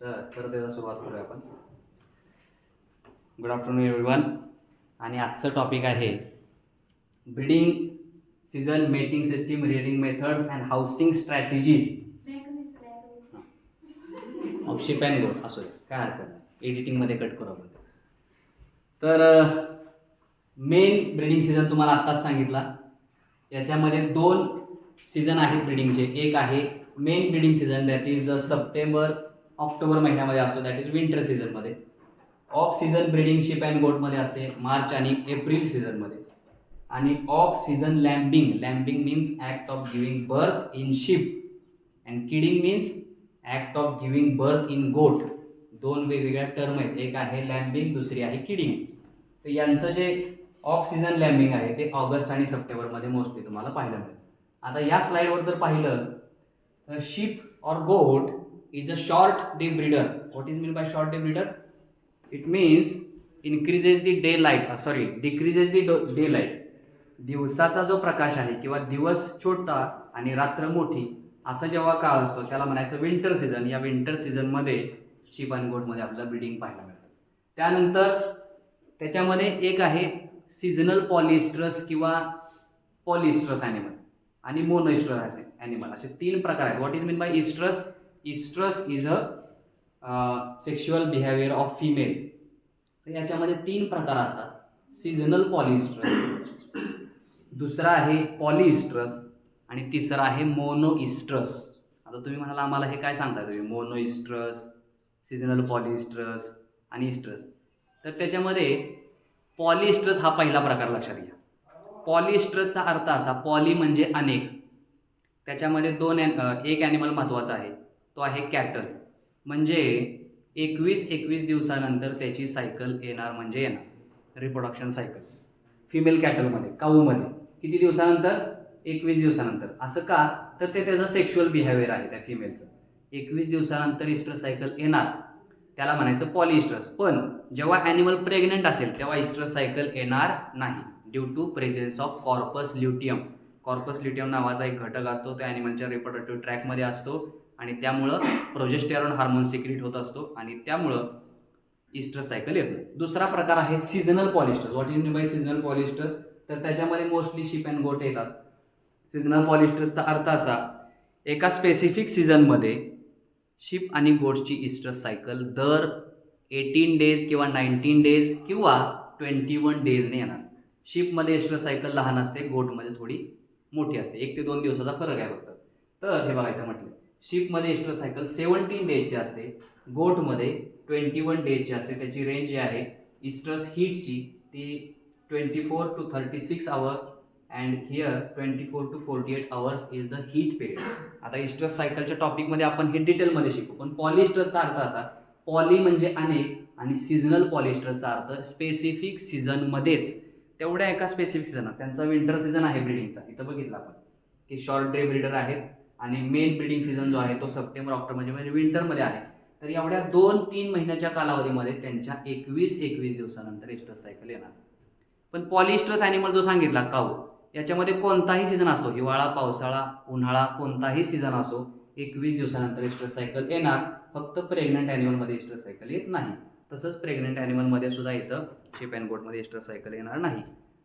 तर त्याला सुरुवात करूया आपण. Good afternoon everyone. आणि आजचं टॉपिक आहे breeding season, mating system, rearing methods and housing strategies of sheep and goat. असो काय हरकत नाही, एडिटिंगमध्ये कट करू आपण. तर मेन ब्रीडिंग सीझन तुम्हाला आत्ताच सांगितला. याच्यामध्ये 2 सीझन आहेत ब्रीडिंगचे. एक आहे main breeding season, that is September October महिन्यामध्ये असतो, दॅट इज विंटर सीझनमध्ये. Off season breeding sheep and गोटमध्ये असते मार्च आणि एप्रिल सीझनमध्ये. आणि off season lambing means act of giving birth in sheep and kidding means act of giving birth in goat. 2 वेगवेगळ्या term आहेत, एक आहे लॅम्बिंग, दुसरी आहे किडिंग. तर यांचं जे ऑफ सीझन लॅम्बिंग आहे ते ऑगस्ट आणि सप्टेंबरमध्ये मोस्टली तुम्हाला पाहायला मिळेल. आता या स्लाइडवर जर पाहिलं तर शिप ऑर गोट is a short day breeder. What is mean bye short day breeder? It means decreases the day light. दिवसाचा जो प्रकाश आहे किंवा दिवस छोटा आणि रात्र मोठी असं जेव्हा काळ असतो त्याला म्हणायचं विंटर सीझन. या विंटर सीझनमध्ये शिप आणि गोटमध्ये आपल्याला ब्रीडिंग पाहायला मिळतं. त्यानंतर त्याच्यामध्ये एक आहे सीझनल पॉलिस्ट्रस किंवा पॉलिस्ट्रस ॲनिमल आणि मोनोइस्ट्रस ॲनिमल, असे 3 प्रकार आहेत. What is mean bye इस्ट्रस? इस्ट्रस is a sexual behaviour of female. तर याच्यामध्ये 3 प्रकार असतात. सीझनल पॉलिस्ट्रस, दुसरा आहे पॉलिइस्ट्रस आणि तिसरा आहे मोनोइस्ट्रस. आता तुम्ही म्हणाला आम्हाला हे काय सांगता तुम्ही, मोनोइस्ट्रस, सीझनल पॉलिइस्ट्रस आणि इस्ट्रस. तर त्याच्यामध्ये पॉलिइस्ट्रस हा पहिला प्रकार लक्षात घ्या. पॉलिइस्ट्रसचा अर्थ असा, पॉली म्हणजे अनेक, त्याच्यामध्ये एक ॲनिमल महत्त्वाचा आहे, तो आहे कॅटल. म्हणजे 21 दिवसानंतर त्याची सायकल येणार रिप्रोडक्शन सायकल. फिमेल कॅटलमध्ये, काऊमध्ये किती दिवसानंतर? 21 दिवसानंतर. असं का? तर ते त्याचं सेक्शुअल बिहेवियर आहे त्या फिमेलचं. 21 दिवसानंतर इस्ट्रस सायकल येणार, त्याला म्हणायचं पॉलिइस्ट्रस. पण जेव्हा ॲनिमल प्रेग्नंट असेल तेव्हा इस्ट्रस सायकल येणार नाही, due to presence of corpus luteum. Corpus luteum नावाचा एक घटक असतो, तो ॲनिमलच्या रिप्रोडक्टिव्ह ट्रॅकमध्ये असतो आणि त्यामुळं प्रोजेस्टेरॉन हार्मोन सिक्रीट होत असतो आणि त्यामुळं इस्ट्रस सायकल येत नाही. दुसरा प्रकार आहे seasonal polyestrous. What is mean by seasonal polyestrous? तर त्याच्यामध्ये मोस्टली शिप अँड गोट येतात. सीझनल पॉलिस्ट्रसचा अर्थ असा, एका स्पेसिफिक सीझनमध्ये शिप आणि गोटची इस्ट्रस सायकल दर 18 डेज किंवा 19 डेज किंवा 21 डेजने येणार. शिपमध्ये इस्ट्रस सायकल लहान असते, गोटमध्ये थोडी मोठी असते, 1 ते 2 दिवसाचा फरक आहे फक्त. तर हे बघायचं म्हटलं, शिपमध्ये इस्ट्रस सायकल 17 डेजची असते, गोटमध्ये 21 डेजची असते. त्याची रेंज जी आहे इस्ट्रस हीटची ती 24 to 36 hour and here 24 to 48 hours is the heat period. आता इस्ट्रस सायकलच्या टॉपिकमध्ये आपण हे डिटेलमध्ये शिकू. पण पॉलिइस्ट्रसचा अर्थ असा, पॉली म्हणजे अनेक आणि सीझनल पॉलिइस्ट्रसचा अर्थ स्पेसिफिक सीझनमध्येच, तेवढ्या एका स्पेसिफिक सीझनात. त्यांचा विंटर सीझन आहे ब्रीडिंगचा, इथं बघितलं आपण की शॉर्ट डे ब्रीडर आहेत आणि मेन ब्रीडिंग सीझन जो आहे तो सप्टेंबर ऑक्टोबर म्हणजे विंटरमध्ये आहे. तर एवढ्या 2-3 महिन्याच्या कालावधीमध्ये त्यांच्या 21 दिवसानंतर इस्ट्रस सायकल येणार. पण पॉलिइस्ट्रस ॲनिमल जो सांगितला काऊ, याच्यामध्ये कोणताही सीझन असतो, हिवाळा, पावसाळा, उन्हाळा, कोणताही सीझन असो, 21 दिवसानंतर इस्ट्रस सायकल येणार. फक्त प्रेग्नंट ॲनिमलमध्ये इस्ट्रस सायकल येत नाही. तसंच प्रेग्नंट ॲनिमलमध्ये सुद्धा इथं शिप अँड गोटमध्ये इस्ट्रस सायकल येणार नाही.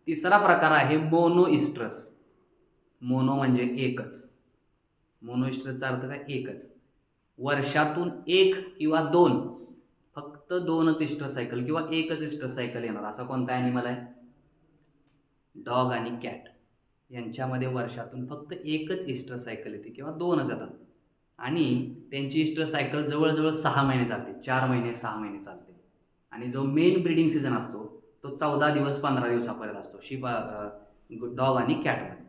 तिसरा प्रकार आहे मोनोइस्ट्रस. मोनो म्हणजे एकच. मोनोइस्ट्रसचा अर्थ काय? एकच. वर्षातून 1 किंवा 2, फक्त 2च इस्ट्रस सायकल किंवा एकच इस्ट्रस सायकल येणार. असा कोणता ॲनिमल आहे? डॉग आणि कॅट यांच्यामध्ये वर्षातून फक्त एकच इस्ट्रस सायकल येते किंवा 2च येतात. आणि त्यांची इस्ट्रस सायकल जवळजवळ 6 महिने चालते, 4 महिने 6 महिने चालते. आणि जो मेन ब्रीडिंग सीझन असतो तो 14 दिवस 15 दिवसापर्यंत असतो डॉग आणि कॅटमध्ये.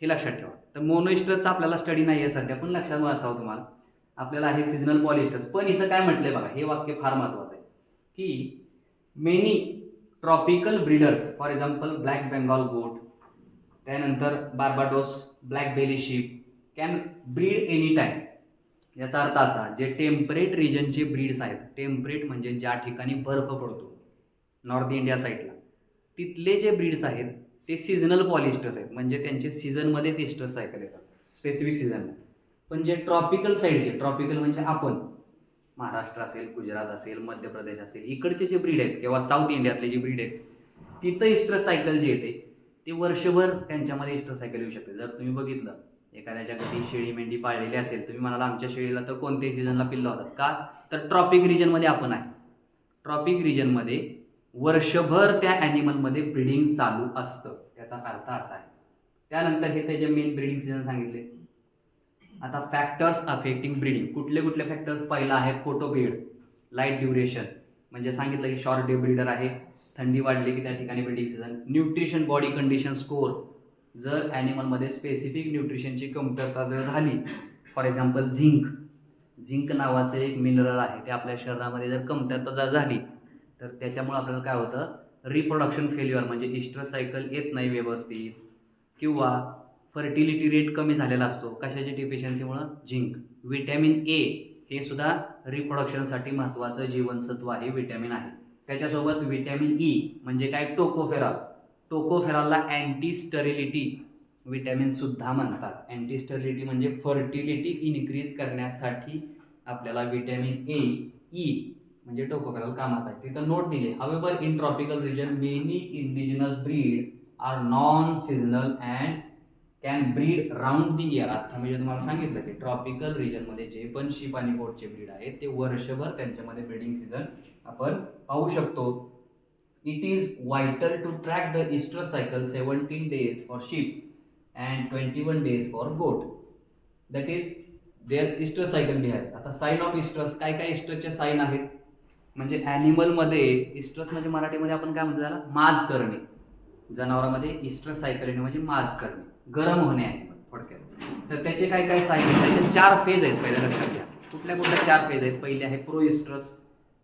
हे लक्षात ठेवा. तर मोनोइस्ट्रसचा आपल्याला स्टडी नाही आहे सध्या, पण लक्षात असावं तुम्हाला, आपल्याला आहे सीझनल पॉलिइस्ट्रस. पण इथं काय म्हटलंय बघा, हे वाक्य फार महत्त्वाचं आहे की many tropical breeders, for example black Bengal goat, त्यानंतर Barbados black belly sheep can breed any time. याचा अर्थ असा, जे टेम्परेट रिजनचे ब्रीड्स आहेत, टेम्परेट म्हणजे ज्या ठिकाणी बर्फ पडतो नॉर्थ इंडिया साईडला, तिथले जे ब्रीड्स आहेत ते सीझनल पॉलिइस्ट्रस आहेत. म्हणजे त्यांचे सीझनमध्येच इस्ट्रस सायकल येतात, स्पेसिफिक सीझनला. पण जे ट्रॉपिकल साईडचे, ट्रॉपिकल म्हणजे आपण, महाराष्ट्र असेल, गुजरात असेल, मध्य प्रदेश असेल, इकडचे जे ब्रीड आहेत किंवा साऊथ इंडियातले जे ब्रीड आहेत तिथं इस्ट्रस सायकल जी येते ती वर्षभर त्यांच्यामध्ये इस्ट्रस सायकल येऊ शकते. जर तुम्ही बघितलं एखाद्याच्या घरी शेळी मेंढी पाळलेली असेल, तुम्ही म्हणाला आमच्या शेळीला तर कोणत्याही सीझनला पिल्लं होतात का, तर ट्रॉपिक रिजनमध्ये आपण आहे. ट्रॉपिक रिजनमध्ये वर्षभर त्या ॲनिमलमध्ये ब्रीडिंग चालू असतं, त्याचा अर्थ असा आहे. त्यानंतर हे त्याचे मेन ब्रीडिंग सीझन सांगितले. आता फॅक्टर्स अफेक्टिंग ब्रीडिंग, कुठले कुठले फॅक्टर्स? पहिला आहे फोटो पिरियड, लाईट ड्युरेशन, म्हणजे सांगितलं की शॉर्ट डे ब्रीडर आहे, थंडी वाढली की त्या ठिकाणी breeding season. Nutrition body condition score, जर ॲनिमलमध्ये स्पेसिफिक न्यूट्रिशनची कमतरता जर झाली, फॉर एक्झाम्पल झिंक नावाचं एक मिनरल आहे, ते आपल्या शरीरामध्ये जर कमतरता जर झाली तर त्याच्यामुळे आपल्याला काय होतं, रिप्रोडक्शन फेल्युअर म्हणजे इस्ट्रस सायकल येत नाही व्यवस्थित, किंवा फर्टिलिटी रेट कमी झालेला असतो. कशाची डिफिशियन्सीमुळं? झिंक. विटॅमिन ए हे सुद्धा रिप्रोडक्शनसाठी महत्त्वाचं जीवनसत्व आहे, विटॅमिन आहे. त्याच्यासोबत विटॅमिन ई म्हणजे काय? टोकोफेरॉल. टोकोफेरॉलला अँटी स्टरिलिटी विटॅमिनसुद्धा म्हणतात. अँटी स्टरिलिटी म्हणजे फर्टिलिटी इन्क्रीज करण्यासाठी आपल्याला विटॅमिन ए, ई म्हणजे टोकोफेरॉल कामाचा आहे. तिथं नोट दिले, however in tropical region many indigenous breed are non seasonal and can breed round the year. आता म्हणजे तुम्हाला सांगितलं की ट्रॉपिकल रिजनमध्ये जे पण शीप आणि गोटचे ब्रीड आहेत ते वर्षभर त्यांच्यामध्ये ब्रीडिंग सीझन आपण पाहू शकतो. It is vital to track the estrus cycle 17 days for sheep and 21 days for goat. That is there estrus cycle behind. आता साईन ऑफ इस्ट्रस, काय काय इस्ट्रसचे साईन आहेत? म्हणजे ॲनिमलमध्ये इस्ट्रस म्हणजे मराठीमध्ये आपण काय म्हणतो त्याला? माज करणे. जनावरांमध्ये इस्ट्रस सायकल येणे म्हणजे माज करणे, गरम होणे ॲनिमल थोडक्यात. तर त्याचे काय काय साईन आहेत? त्याचे 4 फेज आहेत, पहिल्या लक्षात घ्या. कुठल्या कुठल्या 4 फेज आहेत? पहिली आहे प्रो इस्ट्रस,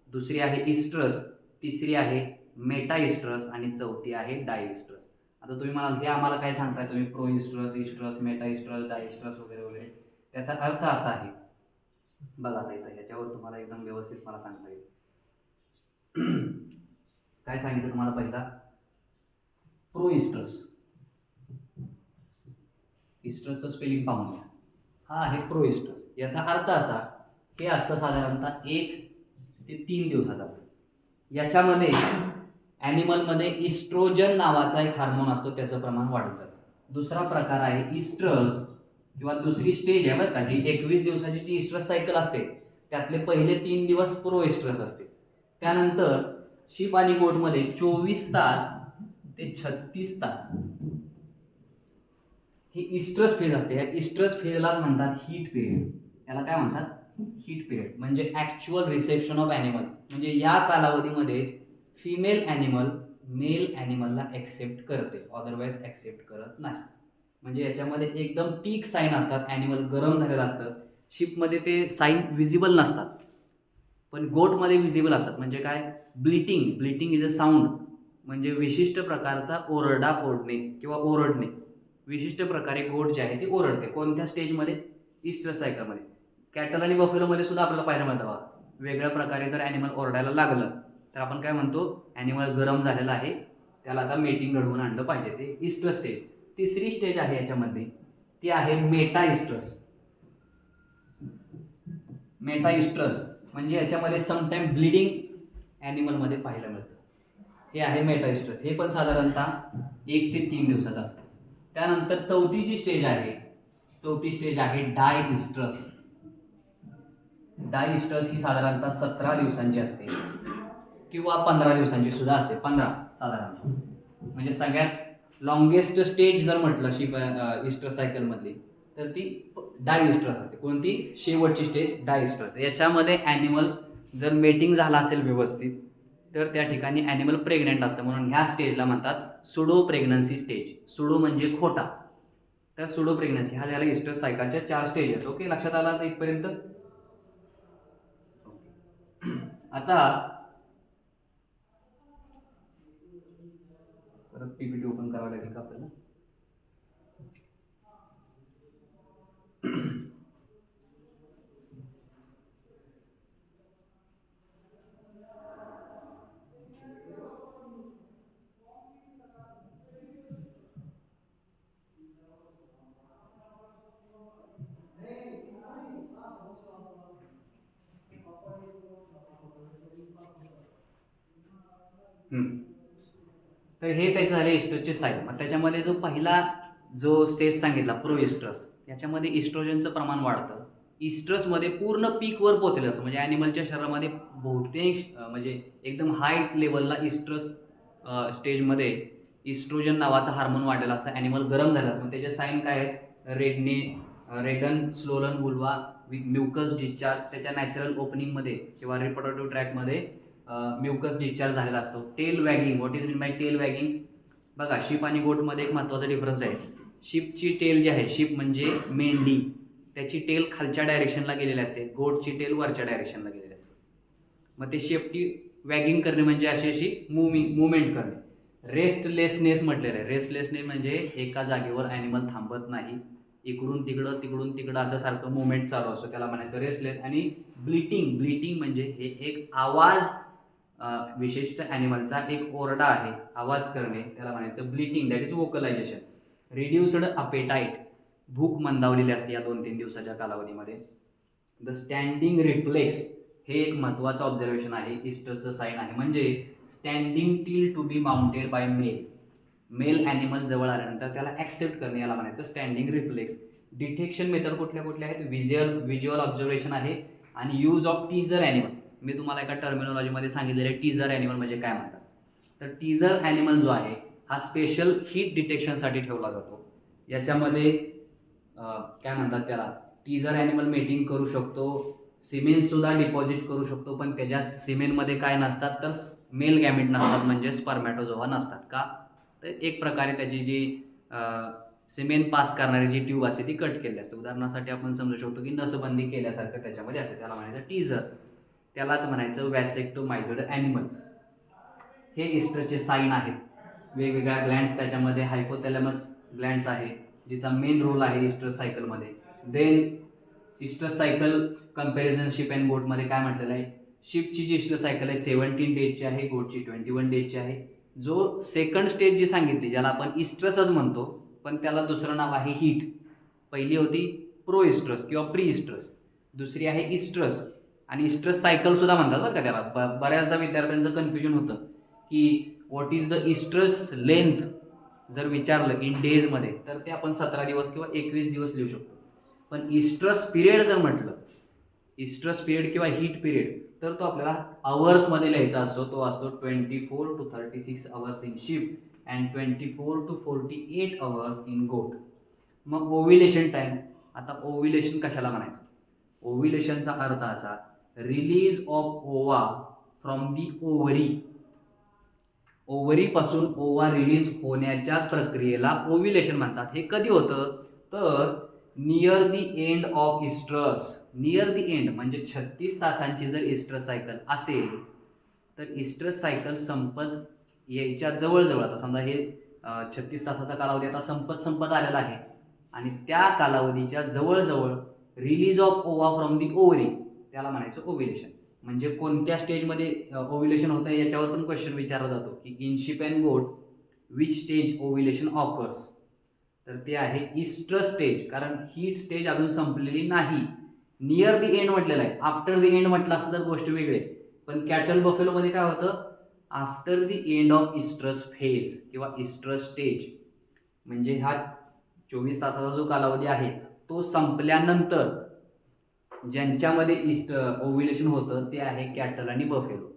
दुसरी आहे इस्ट्रस, तिसरी आहे मेटा इस्ट्रस आणि चौथी आहे डाय इस्ट्रस. आता तुम्ही म्हणाल हे आम्हाला काय सांगताय तुम्ही, प्रो इस्ट्रस, इस्ट्रस, मेटा इस्ट्रस, डाय इस्ट्रस वगैरे वगैरे. त्याचा अर्थ असा आहे, बघा आता इथं ह्याच्यावर तुम्हाला एकदम व्यवस्थित मला सांगता येईल. काय सांगितलं तुम्हाला? पहिला प्रो इस्ट्रस, इस्ट्रसचं स्पेलिंग पाहून घ्या. हा आहे प्रो इस्ट्रस. याचा अर्थ असा, हे असतं साधारणतः 1 ते 3 दिवसाचं असतं. याच्यामध्ये ॲनिमलमध्ये इस्ट्रोजन नावाचा एक हार्मोन असतो, त्याचं प्रमाण वाढत जातं. दुसरा प्रकार आहे इस्ट्रस, किंवा दुसरी स्टेज आहे बरं का, जी 21 दिवसाची जी इस्ट्रस सायकल असते त्यातले पहिले 3 दिवस प्रो इस्ट्रस असते. त्यानंतर शीप आणि गोटमध्ये 24 तास ते 36 तास ही इस्ट्रस फेज असते. या इस्ट्रस फेजलाच म्हणतात हीट पिरियड. याला काय म्हणतात? Heat period. म्हणजे ॲक्च्युअल रिसेप्शन ऑफ ॲनिमल, म्हणजे या कालावधीमध्येच फिमेल ॲनिमल मेल ॲनिमलला ॲक्सेप्ट करते, अदरवाईज ॲक्सेप्ट करत नाही. म्हणजे याच्यामध्ये एकदम पीक साईन असतात. ॲनिमल गरम झालेलं असतं. शिपमध्ये ते साईन विजिबल नसतात, पण गोटमध्ये विजिबल असतात. म्हणजे काय? ब्लिटिंग इज अ साऊंड, म्हणजे विशिष्ट प्रकारचा ओरडा फोडणे किंवा ओरडणे. विशिष्ट प्रकारे गोट जे आहे ते ओरडते. कोणत्या स्टेजमध्ये? इस्ट्रस सायकलमध्ये. कॅटल आणि बफेलोमध्ये सुद्धा आपल्याला पाहायला मिळतं बघा. वेगळ्या प्रकारे जर ॲनिमल ओरडायला लागलं तर आपण काय म्हणतो? ॲनिमल गरम झालेला आहे, त्याला आता मेटिंग घडवून आणलं पाहिजे. ते इस्ट्रस स्टेज. तिसरी स्टेज आहे याच्यामध्ये, ती आहे मेटा इस्ट्रस. मेटा इस्ट्रस म्हणजे याच्यामध्ये समटाईम ब्लिडिंग ॲनिमलमध्ये पाहायला मिळतं. हे आहे मेटा इस्ट्रस. हे पण साधारणतः 1 ते 3 दिवसाचं असतं. त्यानंतर चौथी जी स्टेज आहे, चौथी स्टेज आहे डाय इस्ट्रस. डाय इस्ट्रस ही साधारणतः 17 दिवसांची असते किंवा 15 दिवसांची सुद्धा असते. 15 साधारणतः, म्हणजे सगळ्यात लॉंगेस्ट स्टेज जर म्हटलं शीप इस्ट्रस सायकलमधली तर ती डाय इस्ट्रस असते. कोणती? शेवटची स्टेज डाय इस्ट्रस. याच्यामध्ये ॲनिमल जर मेटिंग झाला असेल व्यवस्थित तर त्या ठिकाणी ॲनिमल प्रेग्नंट असतं, म्हणून ह्या स्टेजला म्हणतात सुडो प्रेग्नन्सी स्टेज. सुडो म्हणजे खोटा, तर सुडो प्रेग्नन्सी हा झाला इस्ट्रस सायकलच्या 4 स्टेजेस. ओके, लक्षात आला आता इथपर्यंत? आता परत पीपीटी ओपन करावं लागेल का आपल्याला? तर हे त्याचं झाले इस्ट्रोजचे साईन. मग त्याच्यामध्ये जो पहिला जो स्टेज सांगितला प्रो इस्ट्रस, याच्यामध्ये इस्ट्रोजनचं प्रमाण वाढतं. इस्ट्रसमध्ये पूर्ण पीकवर पोहोचलं असतं, म्हणजे ॲनिमलच्या शरीरामध्ये बहुतेक म्हणजे एकदम हाय लेवलला इस्ट्रस स्टेजमध्ये इस्ट्रोजन नावाचा हार्मोन वाढलेला असतं. ॲनिमल गरम झाला असतं. त्याचे साईन काय आहेत? Reddened swollen vulva with mucus discharge, त्याच्या नॅचरल ओपनिंगमध्ये किंवा रिप्रोडक्टिव्ह ट्रॅकमध्ये म्युकस डिस्चार्ज झालेला असतो. Tail wagging, what is mean by tail wagging? बघा, शीप आणि गोटमध्ये एक महत्त्वाचा डिफरन्स आहे. शीपची टेल जी आहे, शीप म्हणजे मेंढी, त्याची टेल खालच्या डायरेक्शनला गेलेली असते, गोटची टेल वरच्या डायरेक्शनला गेलेली असते. मग ते शेपटी वॅगिंग करणे म्हणजे अशी मुवमेंट करणे. रेस्टलेसनेस म्हटलेलं आहे. रेस्टलेसनेस म्हणजे एका जागेवर ॲनिमल थांबत नाही, इकडून तिकडं असं सारखं मुवमेंट चालू असतो, त्याला म्हणायचं रेस्टलेस. आणि ब्लिटिंग म्हणजे हे एक आवाज, विशिष्ट ॲनिमलचा एक ओरडा आहे, आवाज करणे, त्याला म्हणायचं ब्लिटिंग, दॅट इज वोकलायझेशन. रिड्युस्ड अपेटाईट, भूक मंदावलेली असते या 2-3 दिवसाच्या कालावधीमध्ये. द स्टँडिंग रिफ्लेक्स, हे एक महत्त्वाचं ऑब्झर्वेशन आहे, इस्टरचं साईन आहे. म्हणजे standing till to be mounted bye mail animal जवळ आल्यानंतर त्याला ॲक्सेप्ट करणे, याला म्हणायचं स्टँडिंग रिफ्लेक्स. डिटेक्शन मेथड कुठल्या आहेत? व्हिज्युअल ऑब्झर्वेशन आहे आणि यूज ऑफ टीजर ॲनिमल. मी तुम्हाला एका टर्मिनॉलॉजीमध्ये सांगितलेलं आहे टीजर ॲनिमल म्हणजे काय म्हणतात. तर टीजर ॲनिमल जो आहे हा स्पेशल हीट डिटेक्शनसाठी ठेवला जातो. याच्यामध्ये काय म्हणतात त्याला, टीजर ॲनिमल मेटिंग करू शकतो, सिमेनसुद्धा डिपॉझिट करू शकतो, पण त्याच्या सिमेनमध्ये काय नसतात तर मेल गॅमिट नसतात, म्हणजे स्पर्मॅटोझोआ नसतात. का? तर एक प्रकारे त्याची जी सिमेन पास करणारी जी ट्यूब असते ती कट केली असते. उदाहरणासाठी आपण समजू शकतो की नसबंदी केल्यासारखं त्याच्यामध्ये असते, त्याला म्हणायचं टीजर. त्यालाच म्हणायचं वॅसेक्टोमायझड ॲनिमल. हे इस्टरचे साईन आहेत. वेगवेगळ्या ग्लँड्स त्याच्यामध्ये, हायपोथॅलॅमस ग्लँड्स आहे जिचा मेन रोल आहे इस्टर सायकलमध्ये. Then oestrus cycle comparison sheep and गोटमध्ये काय म्हटलेलं आहे? शिपची जी इस्टर सायकल आहे 17 डेजची आहे, गोटची 21 डेजची आहे. जो सेकंड स्टेज जी सांगितली, ज्याला आपण इस्ट्रसच म्हणतो, पण त्याला दुसरं नाव आहे हीट. पहिली होती प्रो इस्ट्रस किंवा प्री इस्ट्रस, दुसरी आहे इस्ट्रस. आणि इस्ट्रस सायकलसुद्धा म्हणतात बरं का त्याला. बऱ्याचदा विद्यार्थ्यांचं कन्फ्युजन होतं की व्हॉट इज द इस्ट्रस लेंथ जर विचारलं इन डेजमध्ये, तर ते आपण 17 दिवस किंवा 21 दिवस लिहू शकतो. पण इस्ट्रस पिरियड जर म्हटलं, इस्ट्रस पिरियड किंवा हीट पिरियड, तर तो आपल्याला अवर्समध्ये लिहायचा असतो. तो असतो 24 to 36 hours in sheep and 24 to 48 hours in goat. मग ओव्युलेशन टाईम. आता ओव्युलेशन कशाला म्हणायचं? ओव्युलेशनचा अर्थ असा, release of ova from the ovary. ओव्हरीपासून ओवा रिलीज होण्याच्या प्रक्रियेला ओव्युलेशन म्हणतात. हे कधी होतं? तर near the end of इस्ट्रस. Near the end म्हणजे 36 तासांची जर इस्ट्रस सायकल असेल, तर इस्ट्रस सायकल संपत यायच्या जवळजवळ, आता समजा हे 36 तासाचा कालावधी आता संपत आलेला आहे आणि त्या कालावधीच्या जवळजवळ release of ova from the ovary, त्याला म्हणायचं ओव्युलेशन. म्हणजे कोणत्या स्टेजमध्ये ओव्युलेशन होतं याच्यावर पण क्वेश्चन विचारला जातो की इन शिप अँड गोट विच स्टेज ओव्युलेशन ऑकर्स. तर ते आहे इस्ट्रस स्टेज, कारण हीट स्टेज अजून संपलेली नाही. नियर दी एंड म्हटलेलं आहे. आफ्टर दी एंड म्हटलं असं तर गोष्ट वेगळी. पण कॅटल बफेलोमध्ये काय होतं? After the end of इस्ट्रस phase किंवा इस्ट्रस स्टेज, म्हणजे हा 24 तासाचा जो कालावधी आहे तो संपल्यानंतर ज्यांच्यामध्ये ओव्युलेशन होतं ते आहे कॅटल आणि बफेलो.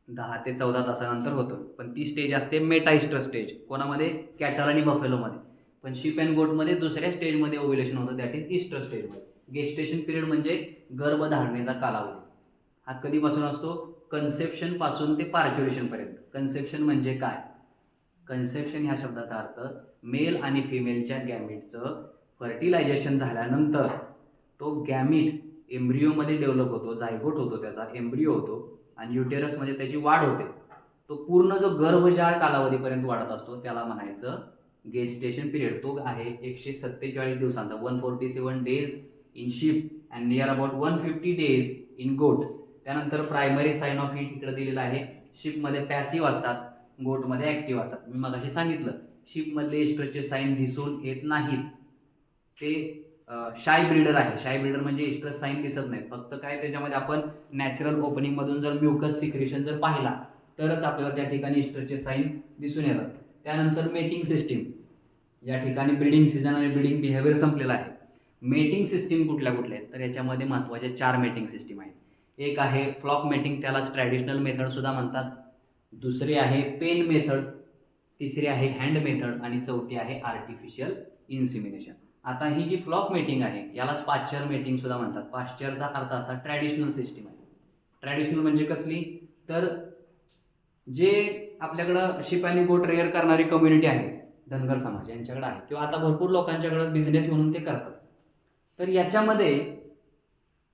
10 ते 14 तासानंतर होतं. पण ती स्टेज असते मेटाइस्ट्रस स्टेज. कोणामध्ये? कॅटल आणि बफेलोमध्ये. पण शिप अँड गोटमध्ये दुसऱ्या स्टेजमध्ये ओव्युलेशन होतं, दॅट इज इस्टर स्टेजमध्ये. गेस्टेशन पिरियड म्हणजे गर्भधारणेचा कालावधी. हा कधीपासून असतो? कन्सेप्शनपासून ते पार्च्युरेशनपर्यंत. कन्सेप्शन म्हणजे काय? कन्सेप्शन ह्या शब्दाचा अर्थ मेल आणि फिमेलच्या गॅमीटचं फर्टिलायझेशन झाल्यानंतर तो गॅमीट एम्ब्रिओमध्ये डेव्हलप होतो, जायगोट होतो, त्याचा एम्ब्रिओ होतो आणि युटेरसमध्ये त्याची वाढ होते. तो पूर्ण जो गर्भ ज्या कालावधीपर्यंत वाढत असतो त्याला म्हणायचं गेस्टेशन पिरियड. तो आहे 147 दिवसांचा, 147 days in sheep and near about 150 days in गोट. त्यानंतर प्रायमरी साईन ऑफ हीट इकडे दिलेला आहे. शिपमध्ये पॅसिव्ह असतात, गोटमध्ये ॲक्टिव्ह असतात. मी मगाशी सांगितलं शिपमधले इस्ट्रसचे साईन दिसून येत नाहीत, ते शाय ब्रीडर आहे. शाय ब्रीडर म्हणजे इस्ट्रस साईन दिसत नाहीत, फक्त काय त्याच्यामध्ये आपण नॅचरल ओपनिंगमधून जर म्युकस सिक्रेशन जर पाहिला तरच आपल्याला त्या ठिकाणी ईस्टरचे साईन दिसून येतात. त्यानंतर मेटिंग सिस्टीम. या ठिकाणी ब्रीडिंग सीझन आणि ब्रीडिंग बिहेवियर संपलेला आहे. मेटिंग सिस्टीम कुठल्या कुठल्या आहेत तर याच्यामध्ये महत्त्वाचे 4 मेटिंग सिस्टीम आहेत. एक आहे फ्लॉक मेटिंग, त्यालाच ट्रॅडिशनल मेथड सुद्धा म्हणतात. दुसरी आहे पेन मेथड, तिसरी आहे हँड मेथड आणि चौथी आहे आर्टिफिशियल इन्सिमिनेशन. आता ही जी फ्लॉक मेटिंग आहे यालाच पाश्चर मेटिंग सुद्धा म्हणतात. पाश्चरचा अर्थ असा ट्रॅडिशनल सिस्टीम आहे. ट्रॅडिशनल म्हणजे कसली तर जे आपल्याकडं शिप आणि गोट रेअर करणारी कम्युनिटी आहे, धनगर समाज यांच्याकडे आहे किंवा आता भरपूर लोकांच्याकडे बिझनेस म्हणून ते करतात. तर याच्यामध्ये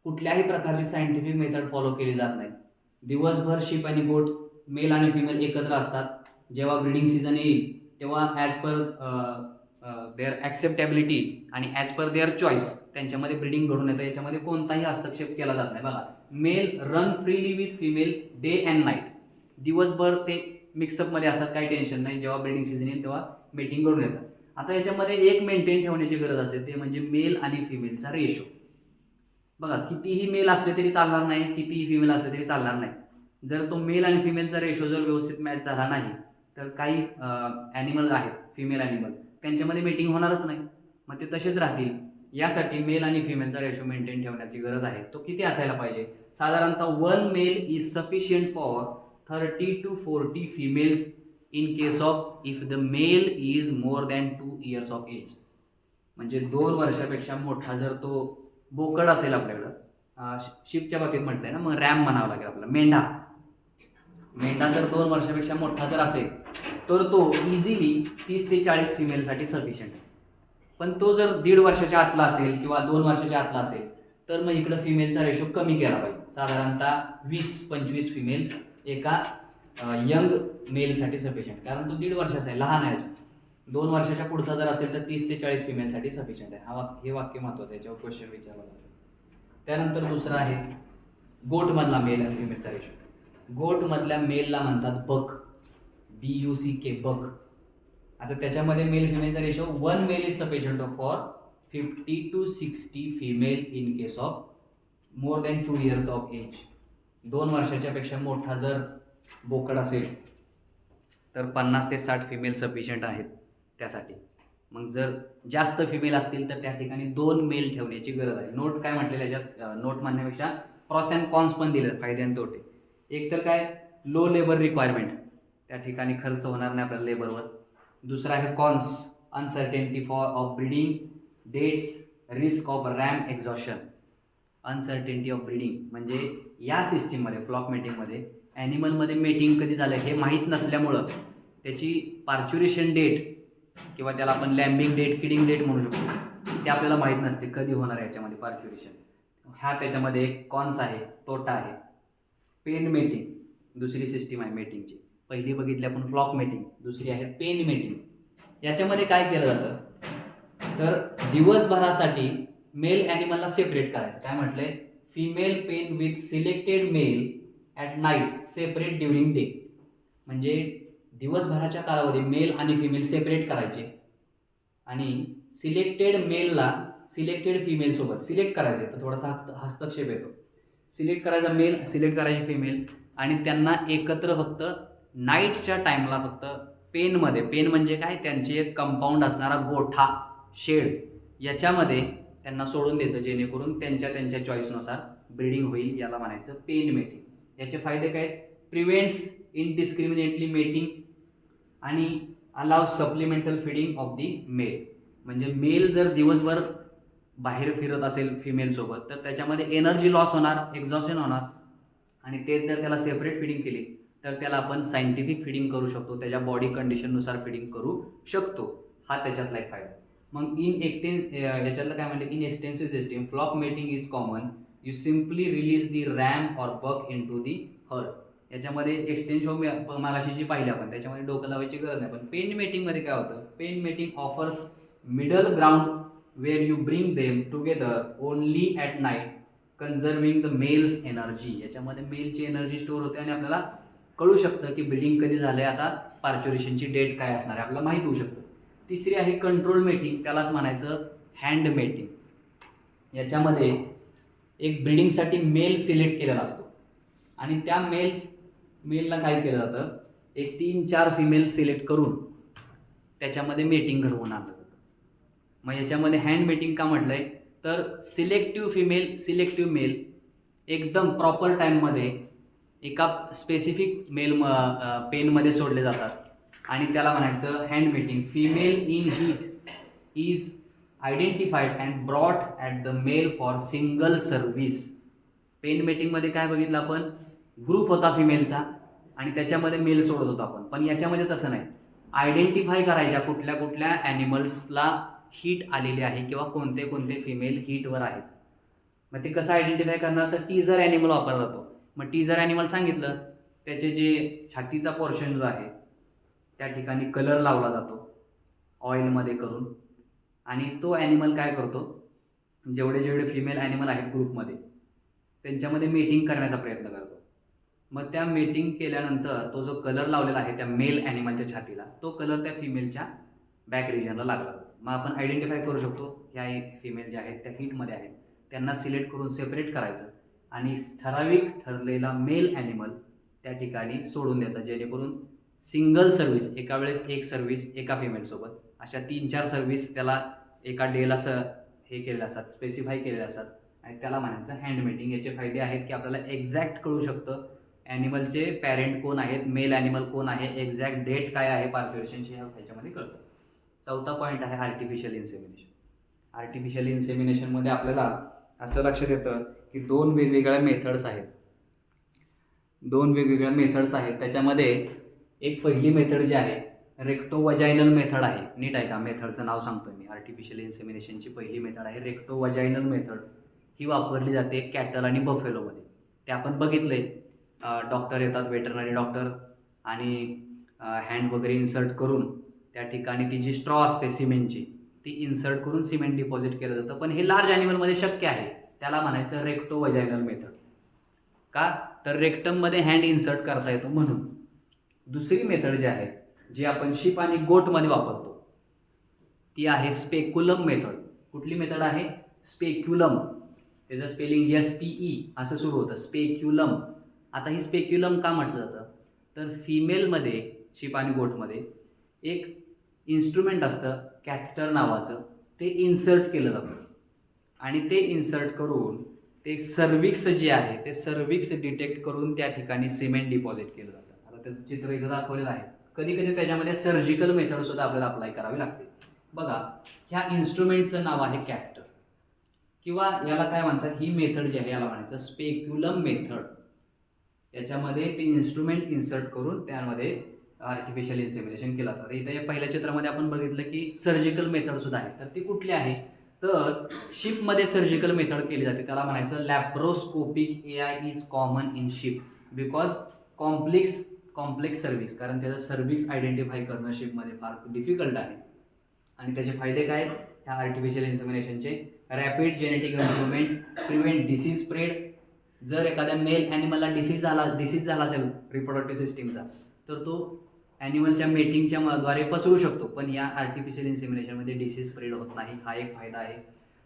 कुठल्याही प्रकारची सायंटिफिक मेथड फॉलो केली जात नाही. दिवसभर शिप आणि गोट मेल आणि फिमेल एकत्र असतात. जेव्हा ब्रीडिंग सीझन येईल तेव्हा ॲज पर देअर ॲक्सेप्टेबिलिटी आणि ॲज पर देअर चॉईस त्यांच्यामध्ये ब्रीडिंग घडून येतं. याच्यामध्ये कोणताही हस्तक्षेप केला जात नाही. बघा, male run freely with female day and night. दिवसभर ते मिक्सअपमध्ये असतात, काही टेन्शन नाही. जेव्हा ब्रीडिंग सीझन येईल तेव्हा मेटिंग घडून येतं. आता याच्यामध्ये एक मेंटेन ठेवण्याची गरज असते, ते म्हणजे मेल आणि फिमेलचा रेशो. बघा, कितीही मेल असले तरी चालणार नाही, कितीही फिमेल असले तरी चालणार नाही. जर तो मेल आणि फिमेलचा रेशो जर व्यवस्थित मॅच झाला नाही तर काही ॲनिमल आहेत, फिमेल ॲनिमल, त्यांच्यामध्ये मेटिंग होणारच नाही, मग ते तसेच राहतील. यासाठी मेल आणि फिमेलचा रेशो मेंटेन ठेवण्याची गरज आहे. तो किती असायला पाहिजे? साधारणतः 1 male is sufficient for 30 to 40 females in case of if the male is more than 2 years of age. म्हणजे 2 वर्षापेक्षा मोठा जर तो बोकड असेल आपल्याकडं, शिपच्या बाबतीत म्हटलंय ना, मग रॅम म्हणावं लागेल आपल्याला. मेंढा जर 2 वर्षापेक्षा मोठा जर असेल तर तो इझिली 30 ते 40 फिमेलसाठी सफिशियंट आहे. पण तो जर 1.5 वर्षाच्या आतला असेल किंवा 2 वर्षाच्या आतला असेल तर मग इकडं फिमेलचा रेशो कमी केला पाहिजे. साधारणतः 20-25 फिमेल एका यंग मेलसाठी सफिशियंट, कारण तो 1.5 वर्षाचा आहे, लहान आहे. 2 वर्षाच्या पुढचा जर असेल तर 30 ते 40 फिमेलसाठी सफिशियंट आहे. हे वाक्य महत्त्वाचं आहे, याच्यावर क्वेश्चन विचारला जातो. त्यानंतर दुसरं आहे गोटमधला मेल आणि फिमेलचा रेशो. गोटमधल्या मेलला म्हणतात बक, BUCK, बक. आता त्याच्यामध्ये मेल फिमेलचा ratio 1 male is sufficient for 50 to 60 female in case of more than 2 years of age. 2 वर्षाच्या पेक्षा मोठा जर बोकड असेल तर 50 ते 60 फिमेल सफिशियंट आहेत त्यासाठी. मग जर जास्त फिमेल असतील तर त्या ठिकाणी 2 मेल ठेवण्याची गरज आहे. नोट काय म्हटलेलं याच्यात, नोट म्हणण्यापेक्षा प्रॉस अँड कॉन्स पण दिले, फायदे आणि तोटे. एक तर काय, लो लेबर रिक्वायरमेंट, त्या ठिकाणी खर्च होणार नाही आपल्याला लेबरवर. दुसरा आहे cons, uncertainty of breeding dates, risk of ram exhaustion. Uncertainty of breeding म्हणजे या सिस्टीममध्ये, फ्लॉक मेटिंगमध्ये ॲनिमलमध्ये मेटिंग कधी झालं हे माहीत नसल्यामुळं त्याची पार्च्युरेशन डेट किंवा त्याला आपण लॅम्बिंग डेट, किडिंग डेट म्हणू शकतो, ते आपल्याला माहीत नसते कधी होणार आहे याच्यामध्ये पार्च्युरेशन. हा त्याच्यामध्ये एक कॉन्स आहे, तोटा आहे. पेन मेटिंग दुसरी सिस्टीम आहे मेटिंगची. पहिली बघितली आपण फ्लॉक मेटिंग, दुसरी आहे पेन मेटिंग. याच्यामध्ये काय केलं जातं तर दिवसभरासाठी मेल ॲनिमलला सेपरेट करायचं. काय म्हटलंय, female pen with selected male at night separate during day. म्हणजे दिवसभराच्या कालावधी मेल आणि फिमेल सेपरेट करायचे आणि सिलेक्टेड मेलला सिलेक्टेड फिमेलसोबत सिलेक्ट करायचे. तर थोडासा हस्तक्षेप येतो. सिलेक्ट करायचा मेल, सिलेक्ट करायची फिमेल आणि त्यांना एकत्र फक्त नाईटच्या टाईमला फक्त पेनमध्ये, पेन म्हणजे काय, त्यांचे एक कंपाऊंड असणारा गोठा, शेड, याच्यामध्ये त्यांना सोडून द्यायचं जेणेकरून त्यांच्या चॉईसनुसार ब्रीडिंग होईल. याला म्हणायचं पेन मेटिंग. याचे फायदे काय आहेत, प्रिव्हेंट्स इनडिस्क्रिमिनेटली मेटिंग आणि allow supplemental feeding of the male. म्हणजे मेल जर दिवसभर बाहेर फिरत असेल फिमेलसोबत तर त्याच्यामध्ये एनर्जी लॉस होणार, एक्झॉशन होणार आणि तेच जर त्याला सेपरेट फिडिंग केली तर त्याला आपण सायंटिफिक फिडिंग करू शकतो, त्याच्या बॉडी कंडिशननुसार फिडिंग करू शकतो. हा त्याच्यातला एक फायदा. मग याच्यातलं काय म्हणते, in extensive system flock mating is common. You simply release the ram or buck into the herd. याच्यामध्ये एक्सटेन्शन मागाशी जी पाहिली आपण त्याच्यामध्ये डोकं लावायची गरज नाही. पण पेन मेटिंगमध्ये काय होतं, pen mating offers middle ground where you bring them together only at night conserving the male's energy. याच्यामध्ये मेलची एनर्जी स्टोअर होते आणि आपल्याला कळू शकतं की ब्रीडिंग कधी झालं आहे, आता पार्च्युरेशनची डेट काय असणार आहे आपल्याला माहीत होऊ शकतं. तिसरी आहे कंट्रोल मेटिंग, त्यालाच म्हणायचं हँड मेटिंग. याच्यामध्ये एक ब्रीडिंगसाठी मेल सिलेक्ट केलेला असतो आणि त्या मेलला काय केलं जातं, एक 3-4 फिमेल सिलेक्ट करून त्याच्यामध्ये मेटिंग घडवून आणलं जातं. मग याच्यामध्ये हँड मेटिंग का म्हटलं आहे, तर सिलेक्टिव्ह फिमेल सिलेक्टिव्ह मेल एकदम प्रॉपर टाईममध्ये एका स्पेसिफिक पेनमध्ये सोडले जातात आणि त्याला म्हणायचं hand mating. Female in heat is identified and brought at the male for single service. Pen मेटिंगमध्ये काय बघितलं आपण, ग्रुप होता फिमेलचा आणि त्याच्यामध्ये मेल सोडत होतो आपण, पण याच्यामध्ये तसं नाही. आयडेंटिफाय करायच्या कुठल्या कुठल्या ॲनिमल्सला हीट आलेली आहे किंवा कोणते कोणते फिमेल हीटवर आहेत. मग ते कसं आयडेंटिफाय करणार, तर टीजर ॲनिमल वापरला जातो. मग टीजर ॲनिमल सांगितलं, त्याचे जे छातीचा पोर्शन जो आहे त्या ठिकाणी कलर लावला जातो ऑइलमध्ये करून, आणि तो ॲनिमल काय करतो, जेवढे जेवढे फिमेल ॲनिमल आहेत ग्रुपमध्ये त्यांच्यामध्ये मेटिंग करण्याचा प्रयत्न करतो. मग त्या मेटिंग केल्यानंतर तो जो कलर लावलेला आहे त्या मेल ॲनिमलच्या छातीला, तो कलर त्या फिमेलच्या बॅक रिजनला लागला. मग आपण आयडेंटिफाय करू शकतो ह्या फिमेल ज्या आहेत त्या हीटमध्ये आहेत, त्यांना सिलेक्ट करून सेपरेट करायचं आणि ठराविक ठरलेला मेल ॲनिमल त्या ठिकाणी सोडून द्यायचा, जेणेकरून सिंगल सर्व्हिस, एका वेळेस एक सर्व्हिस एका फिमेलसोबत, अशा 3-4 सर्व्हिस त्याला एका डेला हे केलेले असतात, स्पेसिफाय केलेले असतात आणि त्याला म्हणायचं हँड मेटिंग. याचे फायदे आहेत की आपल्याला एक्झॅक्ट कळू शकतं ॲनिमलचे पॅरेंट कोण आहेत, मेल ॲनिमल कोण आहे, एक्झॅक्ट डेट काय आहे पार्च्युरेशनची, ह्याच्यामध्ये कळतं. चौथा पॉईंट आहे आर्टिफिशियल इन्सेमिनेशन. आर्टिफिशियल इन्सेमिनेशनमध्ये आपल्याला असं लक्षात येतं की 2 वेगवेगळ्या मेथड्स आहेत. त्याच्यामध्ये एक पहिली मेथड जी आहे रेक्टोवजायनल मेथड आहे. नीट आहे का, मेथडचं नाव सांगतो मी. आर्टिफिशियल इन्सेमिनेशनची पहिली मेथड आहे रेक्टोवजायनल मेथड. ही वापरली जाते कॅटल आणि बफेलोमध्ये. ते आपण बघितलं आहे, डॉक्टर येतात, वेटरनरी डॉक्टर, आणि हँड वगैरे इन्सर्ट करून त्या ठिकाणी ती जी स्ट्रॉ असते सिमेंटची ती इन्सर्ट करून सिमेंट डिपॉझिट केलं जातं. पण हे लार्ज ॲनिमलमध्ये शक्य आहे, त्याला म्हणायचं रेक्टोवजायनल मेथड. का, तर रेक्टममध्ये हँड इन्सर्ट करता येतो म्हणून. दुसरी मेथड जी आहे, जी आपण शीप आणि गोटमध्ये वापरतो, ती आहे स्पेक्युलम मेथड. कुठली मेथड आहे, स्पेक्युलम. त्याचं स्पेलिंग SPE असं सुरू होतं, स्पेक्युलम. आता ही स्पेक्युलम का म्हटलं जातं, तर फिमेलमध्ये शीप आणि गोटमध्ये एक इन्स्ट्रुमेंट असतं कॅथेटर नावाचं, ते इन्सर्ट केलं जातं आणि ते इन्सर्ट करून ते सर्विक्स जे आहे ते सर्विक्स डिटेक्ट करून त्या ठिकाणी सिमेंट डिपॉझिट केलं जातं. आता त्याचं चित्र इथं दाखवलेलं आहे. कधी कधी त्याच्यामध्ये सर्जिकल मेथडसुद्धा आपल्याला अप्लाय करावी लागते. बघा, ह्या इन्स्ट्रुमेंटचं नाव आहे कॅथेटर, किंवा याला काय म्हणतात, ही मेथड जी आहे याला म्हणायचं स्पेक्युलम मेथड. याच्यामध्ये ते इन्स्ट्रुमेंट इन्सर्ट करून त्यामध्ये आर्टिफिशियल इन्सेमिनेशन केलं जातं. इथं या पहिल्या चित्रामध्ये आपण बघितलं की सर्जिकल मेथडसुद्धा आहे. तर ती कुठली आहे, तर शिपमध्ये सर्जिकल मेथड केली जाते, त्याला म्हणायचं laparoscopic AI is common in ship because complex service. कारण त्याचं सर्व्हिस आयडेंटिफाय करणं शिपमध्ये फार डिफिकल्ट आहे. आणि त्याचे फायदे काय, ह्या आर्टिफिशियल इन्सेमिनेशनचे, rapid genetic improvement, prevent disease spread. जर एखाद्या मेल ॲनिमलला डिसीज झाला असेल रिप्रोडक्टिव्ह सिस्टीमचा, तर तो ॲनिमलच्या मेटिंगच्या द्वारे पसरू शकतो, पण या आर्टिफिशियल इन्सेमिनेशनमध्ये डिसीज स्प्रेड होत नाही. हा एक फायदा आहे.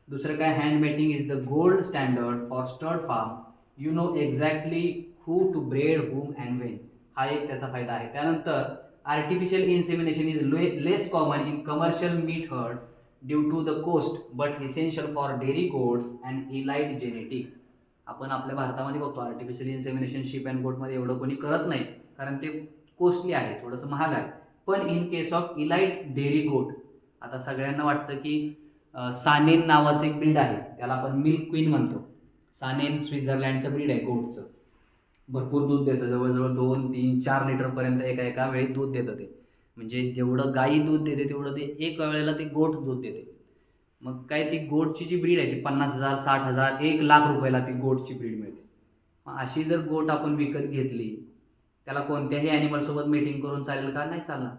दुसरं काय, hand mating is the gold standard for stud farm. You know exactly who to breed whom and when. हा एक त्याचा फायदा आहे. त्यानंतर artificial insemination is less common in commercial meat herd due to the cost but essential for dairy goats and elite genetic. आपण आपल्या भारतामध्ये बघतो आर्टिफिशियल इन्सेमिनेशन शीप अँड गोटमध्ये एवढं कोणी करत नाही, कारण ते कॉस्टली आहे, थोडंसं महाग आहे. पण in case of elite dairy गोट, आता सगळ्यांना वाटतं की सानेन नावाचं एक ब्रीड आहे, त्याला आपण मिल्क क्वीन म्हणतो. सानेन स्वित्झर्लंडचं ब्रीड आहे गोटचं. भरपूर दूध देतं, जवळजवळ 2, 3, 4 लिटरपर्यंत एका वेळी दूध देतं ते. म्हणजे जेवढं गाई दूध देते तेवढं ते एका वेळेला ते गोट दूध देते. मग काय, ती गोटची जी ब्रीड आहे ती 50,000, 60,000, 1,00,000 रुपयाला ती गोटची ब्रीड मिळते. मग अशी जर गोट आपण विकत घेतली, त्याला कोणत्याही ॲनिमलसोबत मीटिंग करून चालेल का, नाही चालणार.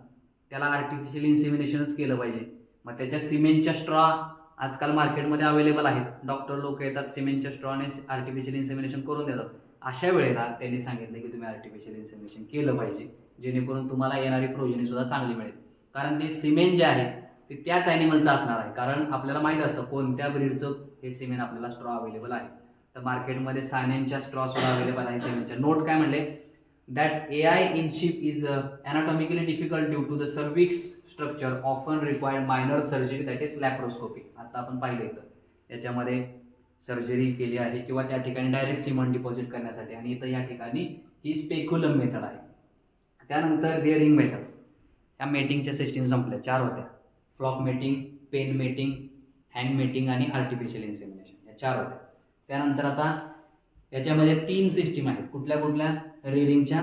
त्याला आर्टिफिशियल इन्सेमिनेशनच केलं पाहिजे. मग त्याच्या सिमेंटच्या स्ट्रॉ आजकाल मार्केटमध्ये अवेलेबल आहेत. डॉक्टर लोक येतात, सिमेंटच्या स्ट्रॉने आर्टिफिशियल इन्सेमिनेशन करून देतात. अशा वेळेला त्यांनी सांगितलं की तुम्ही आर्टिफिशियल इन्सेमिनेशन केलं पाहिजे, जेणेकरून तुम्हाला येणारी प्रोजेनीसुद्धा चांगली मिळेल. कारण ते सिमेंट जे आहे ते त्याच ॲनिमलचं असणार आहे, कारण आपल्याला माहीत असतं कोणत्या ब्रीडचं हे सिमेंट आपल्याला स्ट्रॉ अवेलेबल आहे. तर मार्केटमध्ये सानेनच्या स्ट्रॉसुद्धा अवेलेबल आहे सिमेंटच्या. नोट काय म्हणले, that AI in sheep is anatomically difficult due to the cervix structure often required minor surgery that is laparoscopy. आता आपण पाहिलं इथं याच्यामध्ये सर्जरी केली आहे किंवा त्या ठिकाणी डायरेक्ट सिमन डिपॉझिट करण्यासाठी, आणि इथं या ठिकाणी ही स्पेक्युलम मेथड आहे. त्यानंतर रिअरिंग मेथड. ह्या मेटिंगच्या सिस्टीम संपल्या, 4 होत्या. Flock mating, pen mating, hand mating आणि आर्टिफिशियल इन्सेमिनेशन, या 4 होत्या. त्यानंतर आता याच्यामध्ये 3 सिस्टीम आहेत. कुठल्या कुठल्या? रिअरिंगच्या